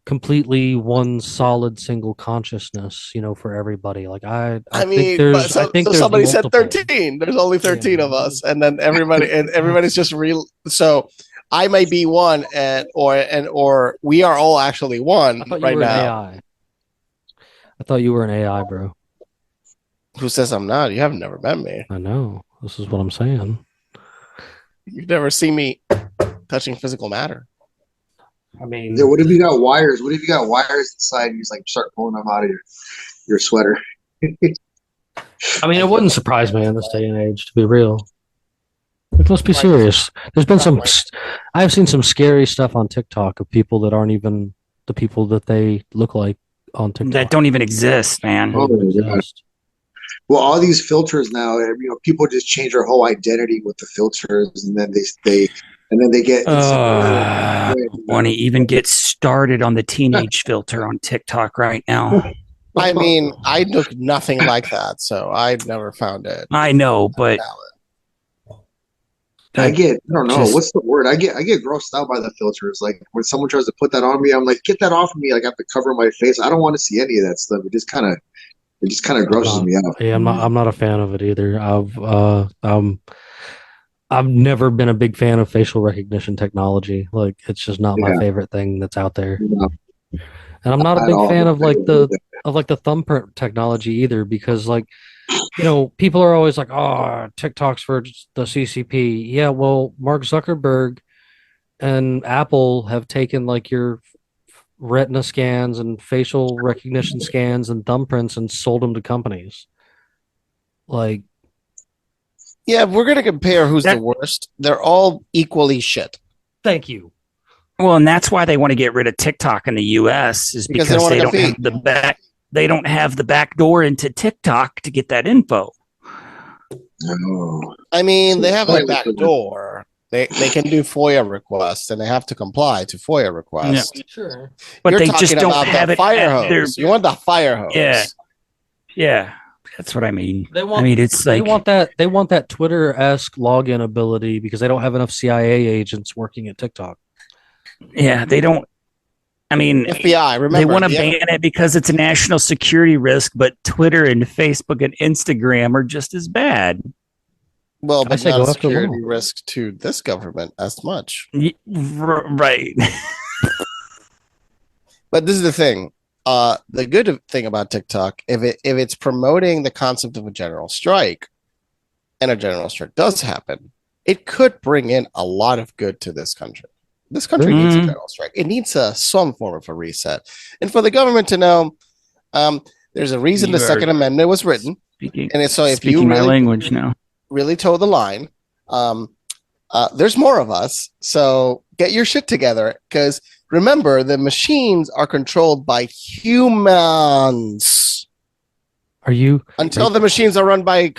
completely one solid single consciousness, for everybody. Like I think there's somebody said multiple. 13. There's only 13 of us, and then everybody's just real. So I may be one, or we are all actually one right now. AI. I thought you were an AI, bro. Who says I'm not? You haven't never met me. I know. This is what I'm saying. You've never seen me touching physical matter. I mean, Yeah, what if you got wires? What if you got wires inside and you just like start pulling them out of your sweater? I mean, it wouldn't surprise me in this day and age, to be real. Like, let's be serious. There's been I've seen some scary stuff on TikTok of people that aren't even the people that they look like on TikTok. That don't even exist, man. Oh, my God. Well, all these filters now, people just change their whole identity with the filters, and then they get. Want to even get started on the teenage filter on TikTok right now? I mean, I look nothing like that, so I've never found it. I know, but I don't know what's the word. I get grossed out by the filters. Like when someone tries to put that on me, I'm like, get that off of me. Like I have to cover my face. I don't want to see any of that stuff. It just kind of grosses me out. Yeah, I'm not a fan of it either. I've never been a big fan of facial recognition technology. Like it's just not my favorite thing that's out there. No. And I'm not a big fan of the thumbprint technology either, because like, people are always like, oh, TikTok's for the CCP. Yeah, well, Mark Zuckerberg and Apple have taken like your retina scans and facial recognition scans and thumbprints and sold them to companies. Like, yeah, if we're gonna compare who's the worst, they're all equally shit. Thank you. Well, and that's why they want to get rid of TikTok in the US is because they don't have the back door into TikTok to get that info. Oh. I mean, they have a back door. They can do FOIA requests, and they have to comply to FOIA requests. Yeah. Sure. But You're they just don't have it fire at their... hose. You want the fire hose. Yeah. That's what I mean. They want that Twitter-esque login ability because they don't have enough CIA agents working at TikTok. Yeah, they don't. I mean, FBI, remember, they want to ban it because it's a national security risk, but Twitter and Facebook and Instagram are just as bad. Well, but not a security risk to this government as much. Right. But this is the thing. the good thing about TikTok, if it's promoting the concept of a general strike, and a general strike does happen, it could bring in a lot of good to this country. This country needs a general strike. It needs some form of a reset. And for the government to know, there's a reason the Second Amendment was written. Speaking, and it's so if speaking you my language now, really toe the line, there's more of us. So get your shit together, because remember, the machines are controlled by humans. Until the machines are run by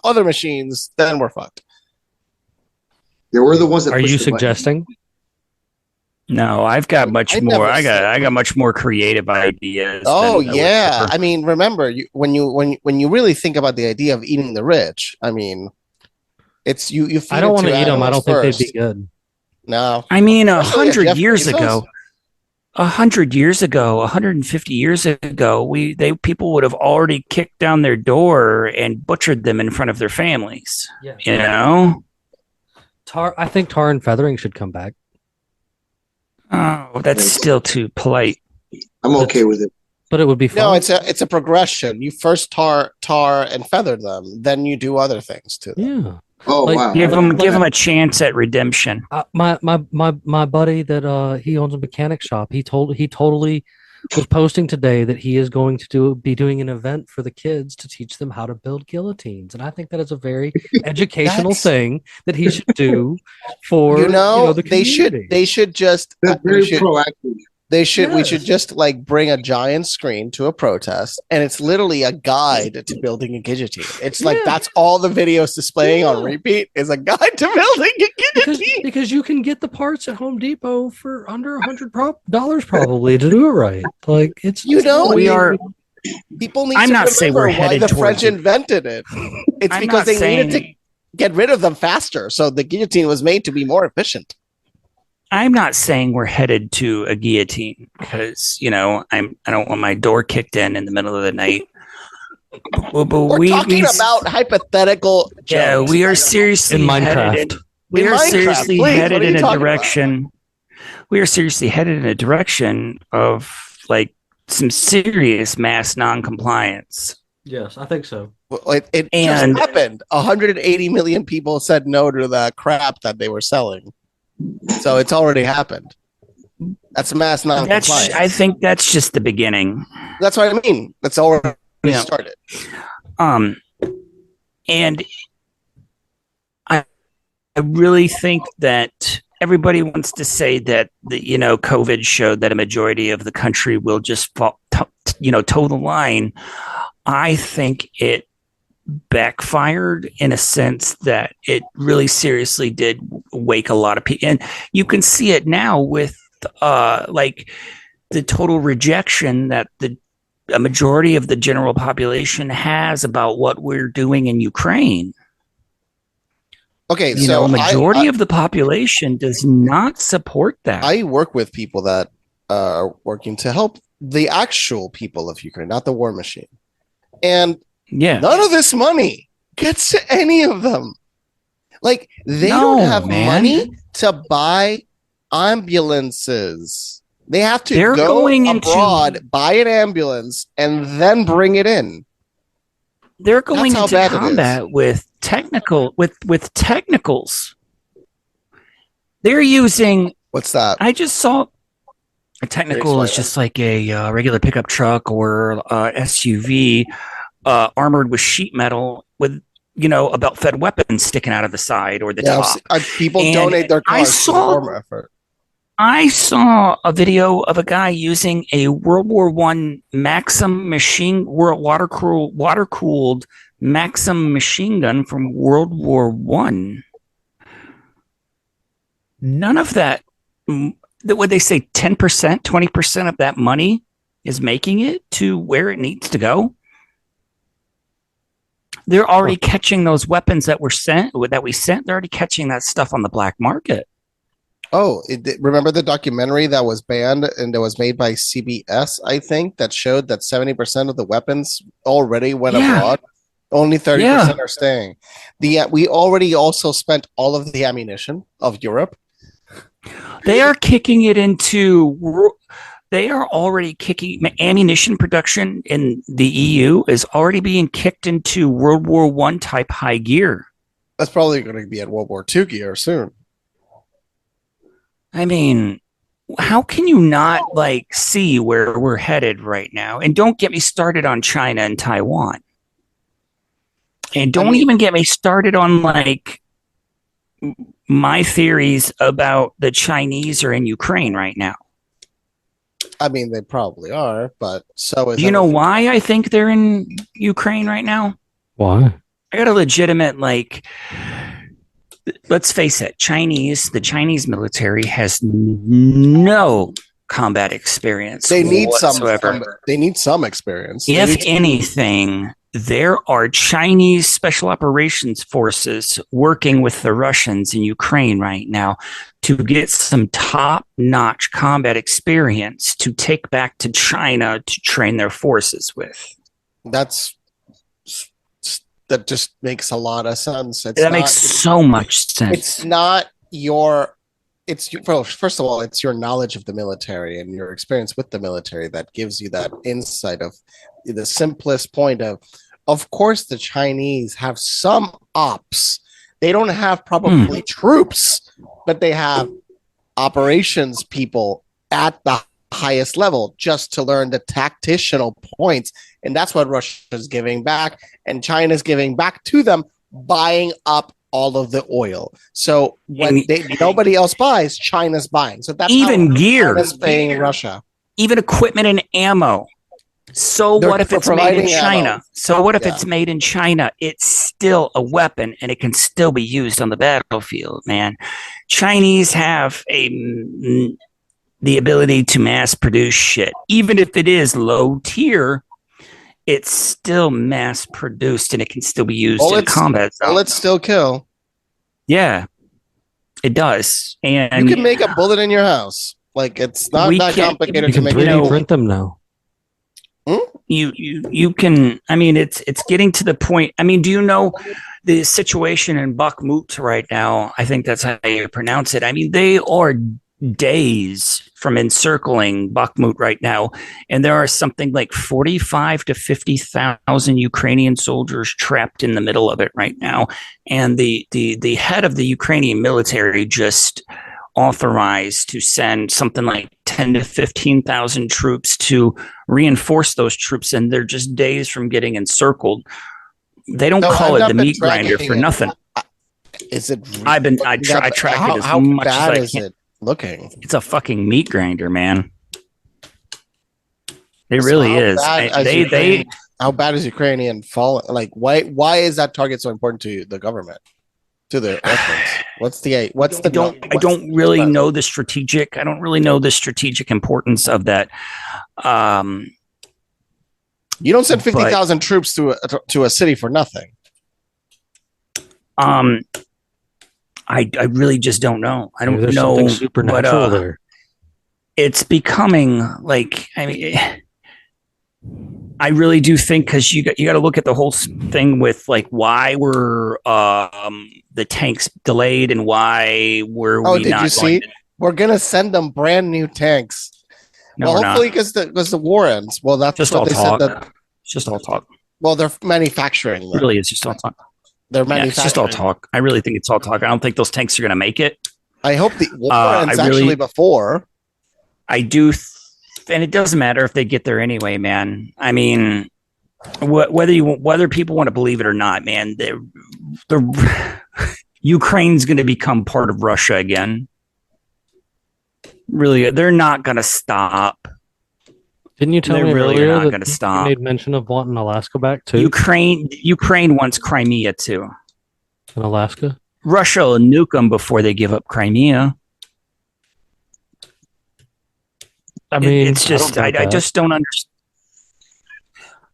other machines, then we're fucked. Yeah, we're the ones that. Are you suggesting? No, I've got much more. I got much more creative ideas. Oh yeah, I mean, remember, when you really think about the idea of eating the rich, I mean, it's you. Feed I don't want to eat them. I don't first. think they'd be good. No, I mean, 100 years ago. 100 years ago, 150 years ago, people would have already kicked down their door and butchered them in front of their families. Yeah. You know? I think tar and feathering should come back. Oh, that's still too polite. I'm okay with it. But it would be fun. No, it's a progression. You first tar and feather them, then you do other things to them. Yeah. Oh wow! Give them a chance at redemption. My buddy that he owns a mechanic shop. He totally was posting today that he is going to be doing an event for the kids to teach them how to build guillotines, and I think that is a very educational thing that he should do for the community. They should just That's very proactive. We should just like bring a giant screen to a protest, and it's literally a guide to building a guillotine. It's like that's all the videos displaying on repeat is a guide to building a guillotine. Because you can get the parts at Home Depot for under $100 probably to do it right. Like it's people need. I'm to not saying we're remember why headed the towards French it. invented it. It's I'm because not they needed to get rid of them faster, so the guillotine was made to be more efficient. I'm not saying we're headed to a guillotine because I don't want my door kicked in the middle of the night. But we're talking about hypothetical. Yeah, jokes. we are seriously in Minecraft. We are Minecraft, seriously please, headed what are you in a talking direction. We are seriously headed in a direction of like some serious mass non-compliance. Yes, I think so. It just happened. 180 million people said no to the crap that they were selling. So it's already happened. That's mass non-compliance. I think that's just the beginning. That's what I mean. That's already started. And I really think that everybody wants to say that COVID showed that a majority of the country will just toe the line. I think it backfired in a sense that it really seriously did wake a lot of people, and you can see it now with like the total rejection that a majority of the general population has about what we're doing in Ukraine. Okay, a majority of the population does not support that. I work with people that are working to help the actual people of Ukraine, not the war machine, and none of this money gets to any of them. Like they don't have money to buy ambulances. They have to go abroad, buy an ambulance, and then bring it in. They're going into combat with technicals. They're using what's that? I just saw a technical is just like a regular pickup truck or SUV. Armored with sheet metal with a belt-fed weapon sticking out of the side or the top. People donate their cars to the former effort. I saw a video of a guy using a World War I Maxim water-cooled Maxim machine gun from World War I. None of that. Would they say 10%, 20% of that money is making it to where it needs to go? They're already catching those weapons that we sent. They're already catching that stuff on the black market. Oh, remember the documentary that was banned and that was made by CBS, I think, that showed that 70% of the weapons already went abroad. Only 30% are staying. We already also spent all of the ammunition of Europe. They are kicking it into They are already kicking ammunition production in the EU is already being kicked into World War I type high gear. That's probably going to be at World War II gear soon. I mean, how can you not like see where we're headed right now? And don't get me started on China and Taiwan. And don't even get me started on like my theories about the Chinese are in Ukraine right now. I mean, they probably are, but so is. Do you know why I think they're in Ukraine right now? Why? I got a legitimate, like, let's face it, the Chinese military has no combat experience. They need whatsoever. They need some experience. If anything, there are Chinese special operations forces working with the Russians in Ukraine right now to get some top-notch combat experience to take back to China to train their forces with. That just makes a lot of sense. Makes so much sense. It's not your. Well, first of all, it's your knowledge of the military and your experience with the military that gives you that insight of the simplest point of course, the Chinese have some ops. They don't have probably troops, but they have operations people at the highest level just to learn the tactical points. And that's what Russia's giving back. And China's giving back to them, buying up all of the oil. So when nobody else buys, China's buying. So that's even gear. China's paying Russia. Even equipment and ammo. So what if it's made in China? Ammo. So what if it's made in China? It's still a weapon and it can still be used on the battlefield, man. Chinese have the ability to mass produce shit. Even if it is low tier, it's still mass produced and it can still be used in combat zone. Bullets still kill. Yeah, it does. And you can make a bullet in your house. Like it's not that complicated to make. You can print them now. You can. I mean, it's getting to the point. I mean, do you know the situation in Bakhmut right now? I think that's how you pronounce it. I mean, they are days from encircling Bakhmut right now, and there are something like 45 to 50,000 Ukrainian soldiers trapped in the middle of it right now. And the head of the Ukrainian military just authorized to send something like 10 to 15,000 troops to reinforce those troops, and they're just days from getting encircled. They don't call it the meat grinder for nothing. Is it? I track it as much as I can. Is it looking? It's a fucking meat grinder, man. It really is. How bad is Ukrainian falling? Like, why is that target so important to the government? To the Russians? I don't really know the strategic. I don't really know the strategic importance of that. You don't send 50,000 troops to a city for nothing. I really just don't know. I don't know. Something supernatural there. It's becoming like, I mean, I really do think, because you got to look at the whole thing with like why were the tanks delayed and why were we did not? You see? We're gonna send them brand new tanks. No, well, hopefully, because the war ends. Well, that's just what all they talk. said. It's just all talk. Well, they're manufacturing them. It really is just all talk. They're manufacturing. It's just all talk. I really think it's all talk. I don't think those tanks are gonna make it. I hope the war ends actually before. I do. And it doesn't matter if they get there anyway, man. I mean, whether people want to believe it or not, man, the Ukraine's going to become part of Russia again. Really, they're not going to stop. Didn't you tell me really earlier not that going to stop? You made mention of wanting Alaska back too? Ukraine wants Crimea too. In Alaska? Russia will nuke them before they give up Crimea. I mean, it's just I just don't understand.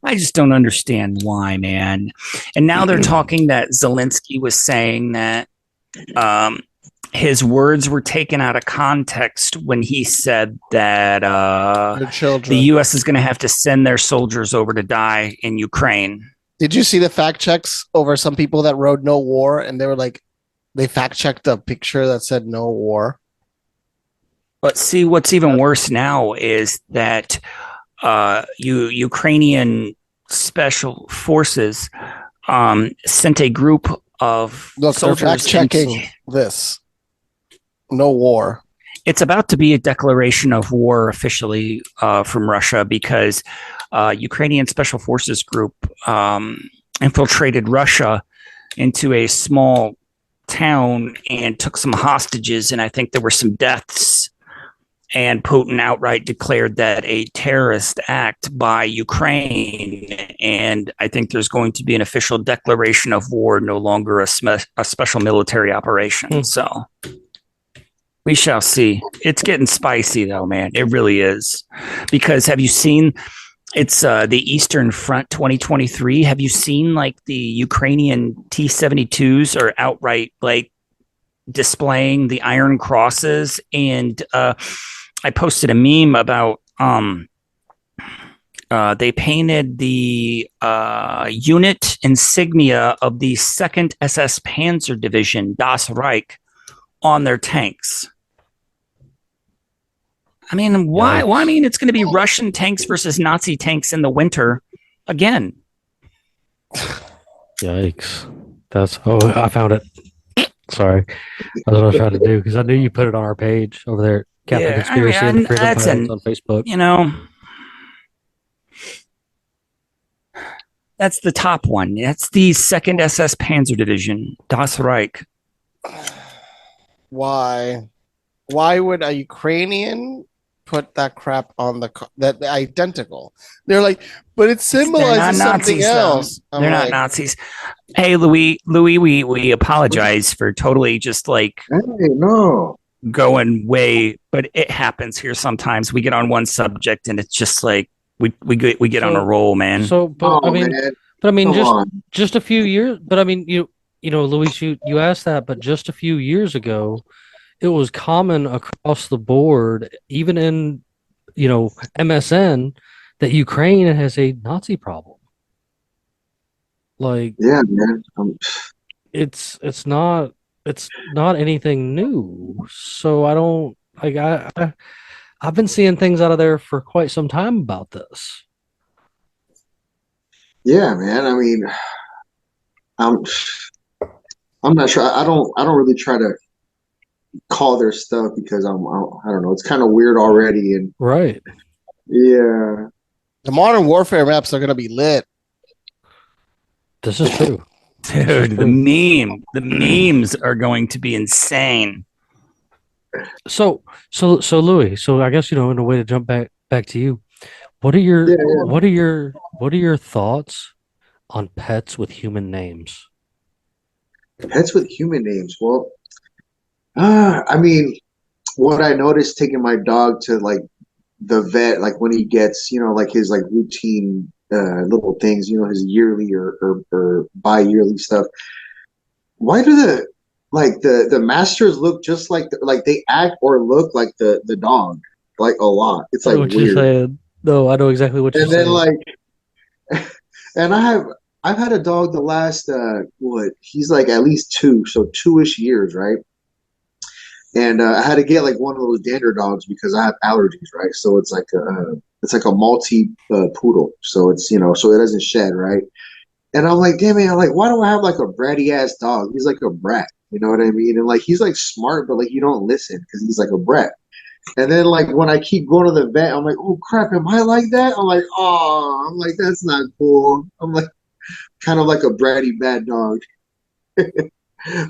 I just don't understand why, man. And now they're talking that Zelensky was saying that his words were taken out of context when he said that the U.S. is going to have to send their soldiers over to die in Ukraine. Did you see the fact checks over some people that wrote "no war" and they were like, they fact checked a picture that said "no war"? But see, what's even worse now is that Ukrainian special forces sent a group of Look, they're soldiers fact-checking this. No war. It's about to be a declaration of war officially from Russia because Ukrainian special forces group infiltrated Russia into a small town and took some hostages, and I think there were some deaths. And Putin outright declared that a terrorist act by Ukraine. And I think there's going to be an official declaration of war, no longer a special military operation. So we shall see. It's getting spicy, though, man. It really is. Because have you seen, it's the Eastern Front 2023. Have you seen like the Ukrainian T-72s are outright like displaying the Iron Crosses? And I posted a meme about they painted the unit insignia of the 2nd SS Panzer Division, Das Reich, on their tanks. I mean, why? Well, I mean, it's going to be Russian tanks versus Nazi tanks in the winter again. Yikes. I found it. Sorry. That's what I was trying to do because I knew you put it on our page over there. Captain Conspiracy and Freedom Pirates on Facebook. You know, that's the top one. That's the 2nd SS Panzer Division, Das Reich. Why? Why would a Ukrainian put that crap on that identical? They're like, but it symbolizes something else. They're not Nazis. Hey, Louie, we apologize for totally just like going way, but it happens here sometimes. We get on one subject and it's just like we get on a roll, man. So, but I mean, just a few years. But I mean, you know, Louis, you asked that, but just a few years ago, it was common across the board, even in MSN, that Ukraine has a Nazi problem. Like, yeah, man, it's not anything new. So I don't like I've been seeing things out of there for quite some time about this. Yeah, man. I mean, I'm not sure. I don't really try to call their stuff because I don't know. It's kind of weird already, and right. Yeah. The modern warfare maps are gonna be lit. This is true. Dude, the memes are going to be insane. So Louis, so I guess in a way to jump back to you, what are your thoughts on pets with human names? Pets with human names. Well, I mean, what I noticed taking my dog to like the vet, like when he gets, like his like routine little things, his yearly or bi-yearly stuff. Why do the masters look just like they act or look like the dog like a lot? It's like weird. No, I know exactly what you're saying. And then and I've had a dog the last he's like at least 2-ish years, right? And I had to get like one of those dander dogs because I have allergies, right? So it's like a multi poodle, so it's so it doesn't shed, right? And I'm like, damn it, I'm like, why do I have like a bratty ass dog? He's like a brat, you know what I mean? And like he's like smart, but like you don't listen because he's like a brat. And then like when I keep going to the vet, I'm like, oh crap, am I like that? I'm like, oh, I'm like, that's not cool. I'm like kind of like a bratty bad dog.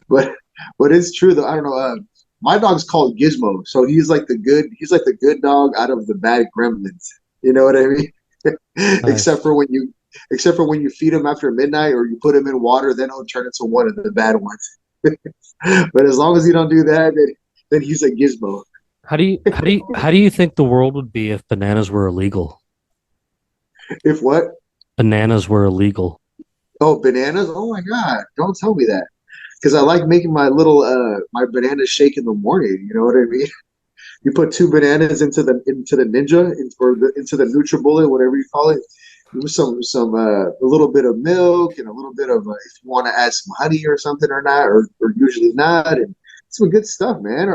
but it's true though. I don't know. My dog's called Gizmo, so he's like the good dog out of the bad gremlins. You know what I mean? Nice. Except for when you feed him after midnight or you put him in water, then he'll turn into one of the bad ones. But as long as you don't do that, then he's a Gizmo. How do you think the world would be if bananas were illegal? If what? Bananas were illegal. Oh, bananas! Oh my God! Don't tell me that. Because I like making my little my banana shake in the morning. You know what I mean? You put 2 bananas into the Ninja into the NutriBullet, whatever you call it. With some a little bit of milk and a little bit of if you want to add some honey or something or not, or usually not, and some good stuff, man.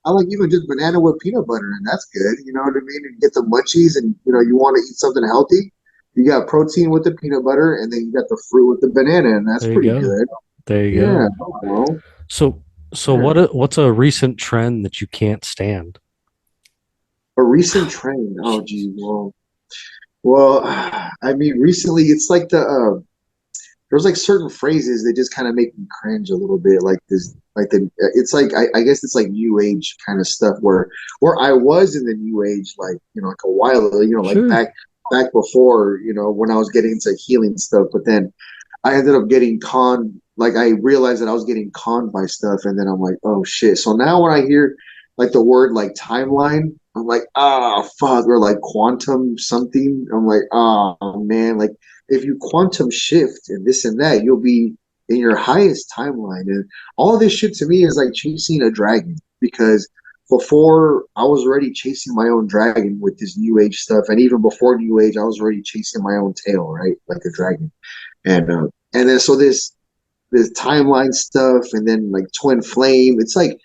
I like even just banana with peanut butter, and that's good. You know what I mean? And get the munchies, and you want to eat something healthy. You got protein with the peanut butter, and then you got the fruit with the banana, and that's There you pretty go. good. There you Yeah. go. Well, So what's a recent trend that you can't stand? a recent trend. Oh, gee. Well, I mean, recently it's like there's like certain phrases that just kind of make me cringe a little bit. Like this, like it's like I guess it's like new age kind of stuff where I was in the new age, like like a while ago, like Sure. back before, when I was getting into healing stuff. But then I ended up getting conned. Like I realized that I was getting conned by stuff, and then I'm like, oh shit. So now when I hear like the word like timeline, I'm like, ah, fuck, or like quantum something. I'm like, oh man, like if you quantum shift and this and that, you'll be in your highest timeline. And all of this shit to me is like chasing a dragon, because before I was already chasing my own dragon with this new age stuff, and even before new age, I was already chasing my own tail, right, like a dragon. And then so this timeline stuff, and then like twin flame. It's like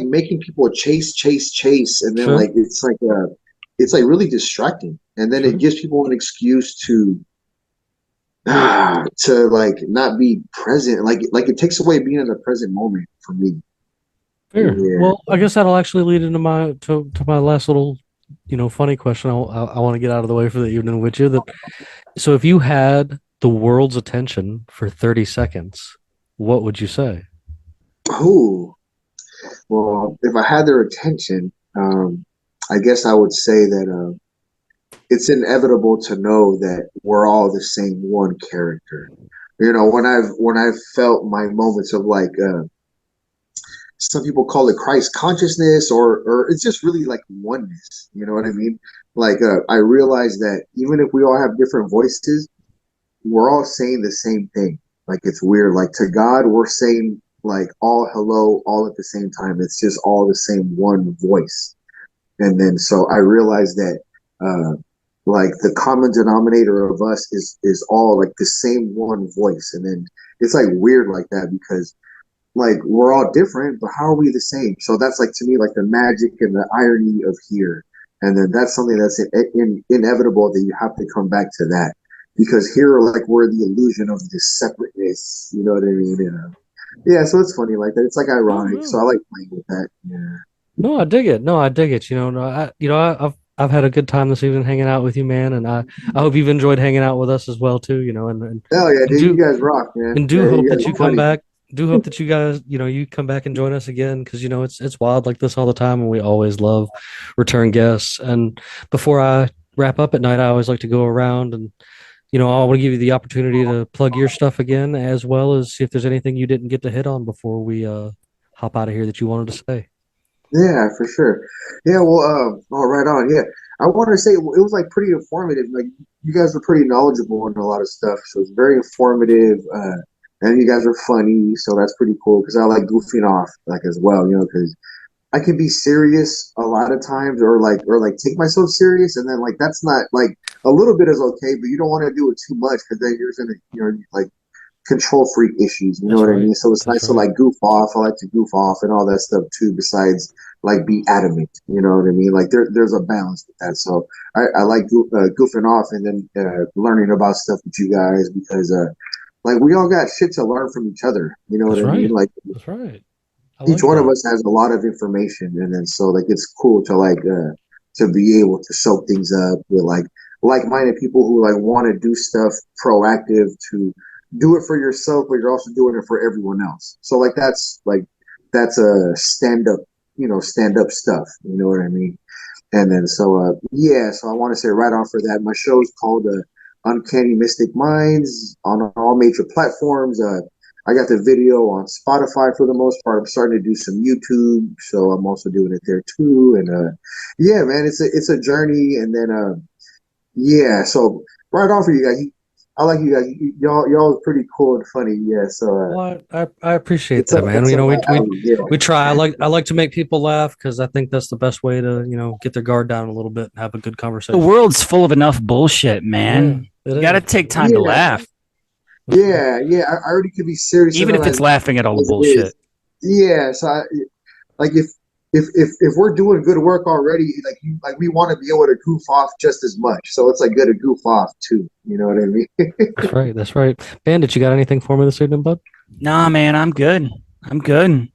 making people chase, and then Sure. like it's like really distracting, and then Sure. it gives people an excuse to like not be present. Like it takes away being in the present moment for me. Fair. Yeah. Well, I guess that'll actually lead into my last little, funny question. I want to get out of the way for the evening with you. So if you had the world's attention for 30 seconds, what would you say? Oh, well, if I had their attention, I guess I would say that it's inevitable to know that we're all the same one character. When I've felt my moments of like some people call it Christ consciousness, or it's just really like oneness. You know what I mean? Like I realize that even if we all have different voices, we're all saying the same thing. Like it's weird. Like to God, we're saying like all hello all at the same time. It's just all the same one voice. And then so I realized that like the common denominator of us is all like the same one voice. And then it's like weird like that, because like we're all different, but how are we the same? So that's like to me like the magic and the irony of here. And then that's something that's inevitable, that you have to come back to that, because here like we're the illusion of this separateness. You know what I mean? Yeah, so it's funny like that. It's like ironic. So I like playing with that. Yeah. No, I dig it. No, I dig it. I've had a good time this evening hanging out with you, man, and I hope you've enjoyed hanging out with us as well too. And Hell yeah, and dude, you do guys rock, man. and do Yeah, hope you that guys you are come funny. back. Do hope that you guys, you come back and join us again, because it's wild like this all the time, and we always love return guests. And before I wrap up at night, I always like to go around and I want to give you the opportunity to plug your stuff again, as well as see if there's anything you didn't get to hit on before we hop out of here that you wanted to say. Yeah, for sure. Yeah, well, oh, right on. Yeah, I want to say it was like pretty informative. Like you guys are pretty knowledgeable on a lot of stuff, so it's very informative. And you guys are funny, so that's pretty cool, because I like goofing off like as well. Because I can be serious a lot of times, or like take myself serious, and then like that's not like a little bit is okay, but you don't want to do it too much, because then you're gonna like control freak issues. You know That's what I right. mean? So it's That's nice to right. like goof off. I like to goof off and all that stuff too, besides like be adamant. You know what I mean? Like there's a balance with that. So I like goofing off, and then learning about stuff with you guys, because like we all got shit to learn from each other. You know what That's I mean? right. Like That's right. I each like one of that. us has a lot of information, and then so like it's cool to like to be able to soak things up with like-minded people who like want to do stuff proactive, to do it for yourself, but you're also doing it for everyone else. So that's a stand up stuff. You know what I mean? And then so yeah, so I want to say right on for that. My show is called Uncanny Mystic Minds on all major platforms. I got the video on Spotify for the most part. I'm starting to do some YouTube, so I'm also doing it there too. And yeah, man, it's a journey. And then yeah, so right on for you guys. I like you guys. Y'all are pretty cool and funny. Yeah, so Well, I appreciate it's up that, man. it's up my We alley. Yeah. we try. I like to make people laugh, because I think that's the best way to get their guard down a little bit and have a good The conversation. world's full of enough bullshit, man. Yeah, it You got to is. take time to Yeah, laugh, yeah. I already could be serious, and even then if I it's laughing at all the as it is. bullshit. Yeah, so like if we're doing good work already, like we want to be able to goof off just as much. So it's like good to goof off too. You know what I mean? That's right. That's right. Bandit, you got anything for me this evening, bud? Nah, man, I'm good. I'm good.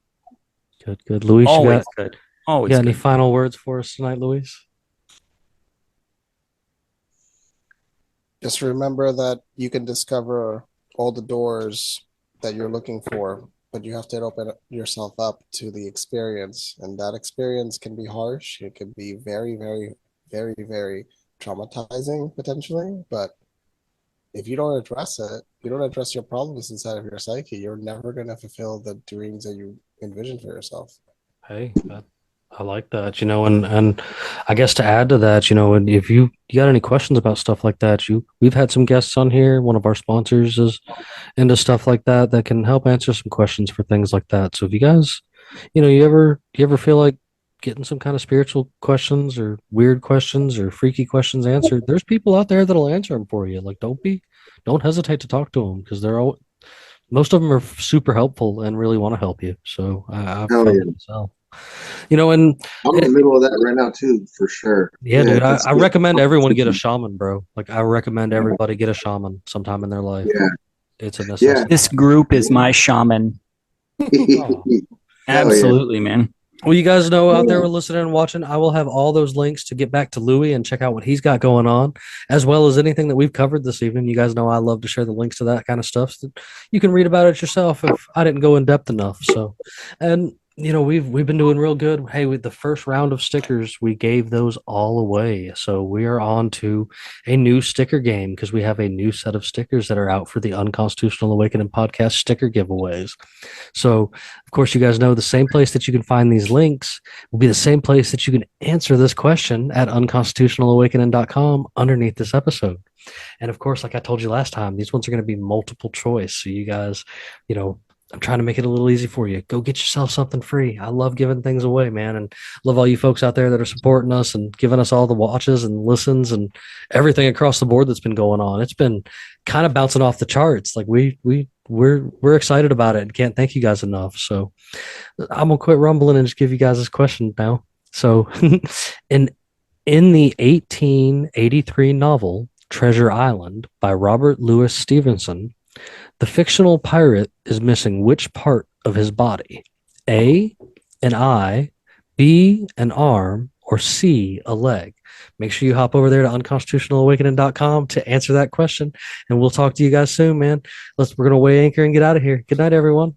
Good, good. Luis, Always good. you Always got any good. final words for us tonight, Luis? Just remember that you can discover all the doors that you're looking for, but you have to open yourself up to the experience. And that experience can be harsh. It can be very, very, very, very traumatizing potentially. But if you don't address it, you don't address your problems inside of your psyche, you're never going to fulfill the dreams that you envision for yourself. Hey, I like that, and I guess to add to that, and if you got any questions about stuff like that, we've had some guests on here. One of our sponsors is into stuff like that can help answer some questions for things like that. So if you guys, you ever feel like getting some kind of spiritual questions or weird questions or freaky questions answered, there's people out there that'll answer them for you. Like, don't hesitate to talk to them because most of them are super helpful and really want to help you. So I've Hell found yeah. it myself. And I'm in the middle of that right now too, for sure. yeah, dude, that's I good. recommend everyone get a shaman, bro. Like I recommend everybody get a shaman sometime in their life. Yeah, It's a yeah. necessity. This group is my shaman. Oh. Absolutely, man. Well, you guys know out there listening and watching, I will have all those links to get back to Louie and check out what he's got going on, as well as anything that we've covered this evening. You guys know I love to share the links to that kind of stuff. So you can read about it yourself if I didn't go in depth enough. So, and we've been doing real good. Hey, with the first round of stickers, we gave those all away. So we are on to a new sticker game because we have a new set of stickers that are out for the Unconstitutional Awakening podcast sticker giveaways. So, of course, you guys know the same place that you can find these links will be the same place that you can answer this question at unconstitutionalawakening.com underneath this episode. And of course, like I told you last time, these ones are going to be multiple choice. So you guys, I'm trying to make it a little easy for you. Go get yourself something free. I love giving things away, man. And love all you folks out there that are supporting us and giving us all the watches and listens and everything across the board that's been going on. It's been kind of bouncing off the charts. Like we're excited about it and can't thank you guys enough. So I'm gonna quit rumbling and just give you guys this question now. So in the 1883 novel Treasure Island by Robert Louis Stevenson, the fictional pirate is missing which part of his body? A, an eye, B, an arm, or C, a leg? Make sure you hop over there to unconstitutionalawakening.com to answer that question. And we'll talk to you guys soon, man. We're going to weigh anchor and get out of here. Good night, everyone.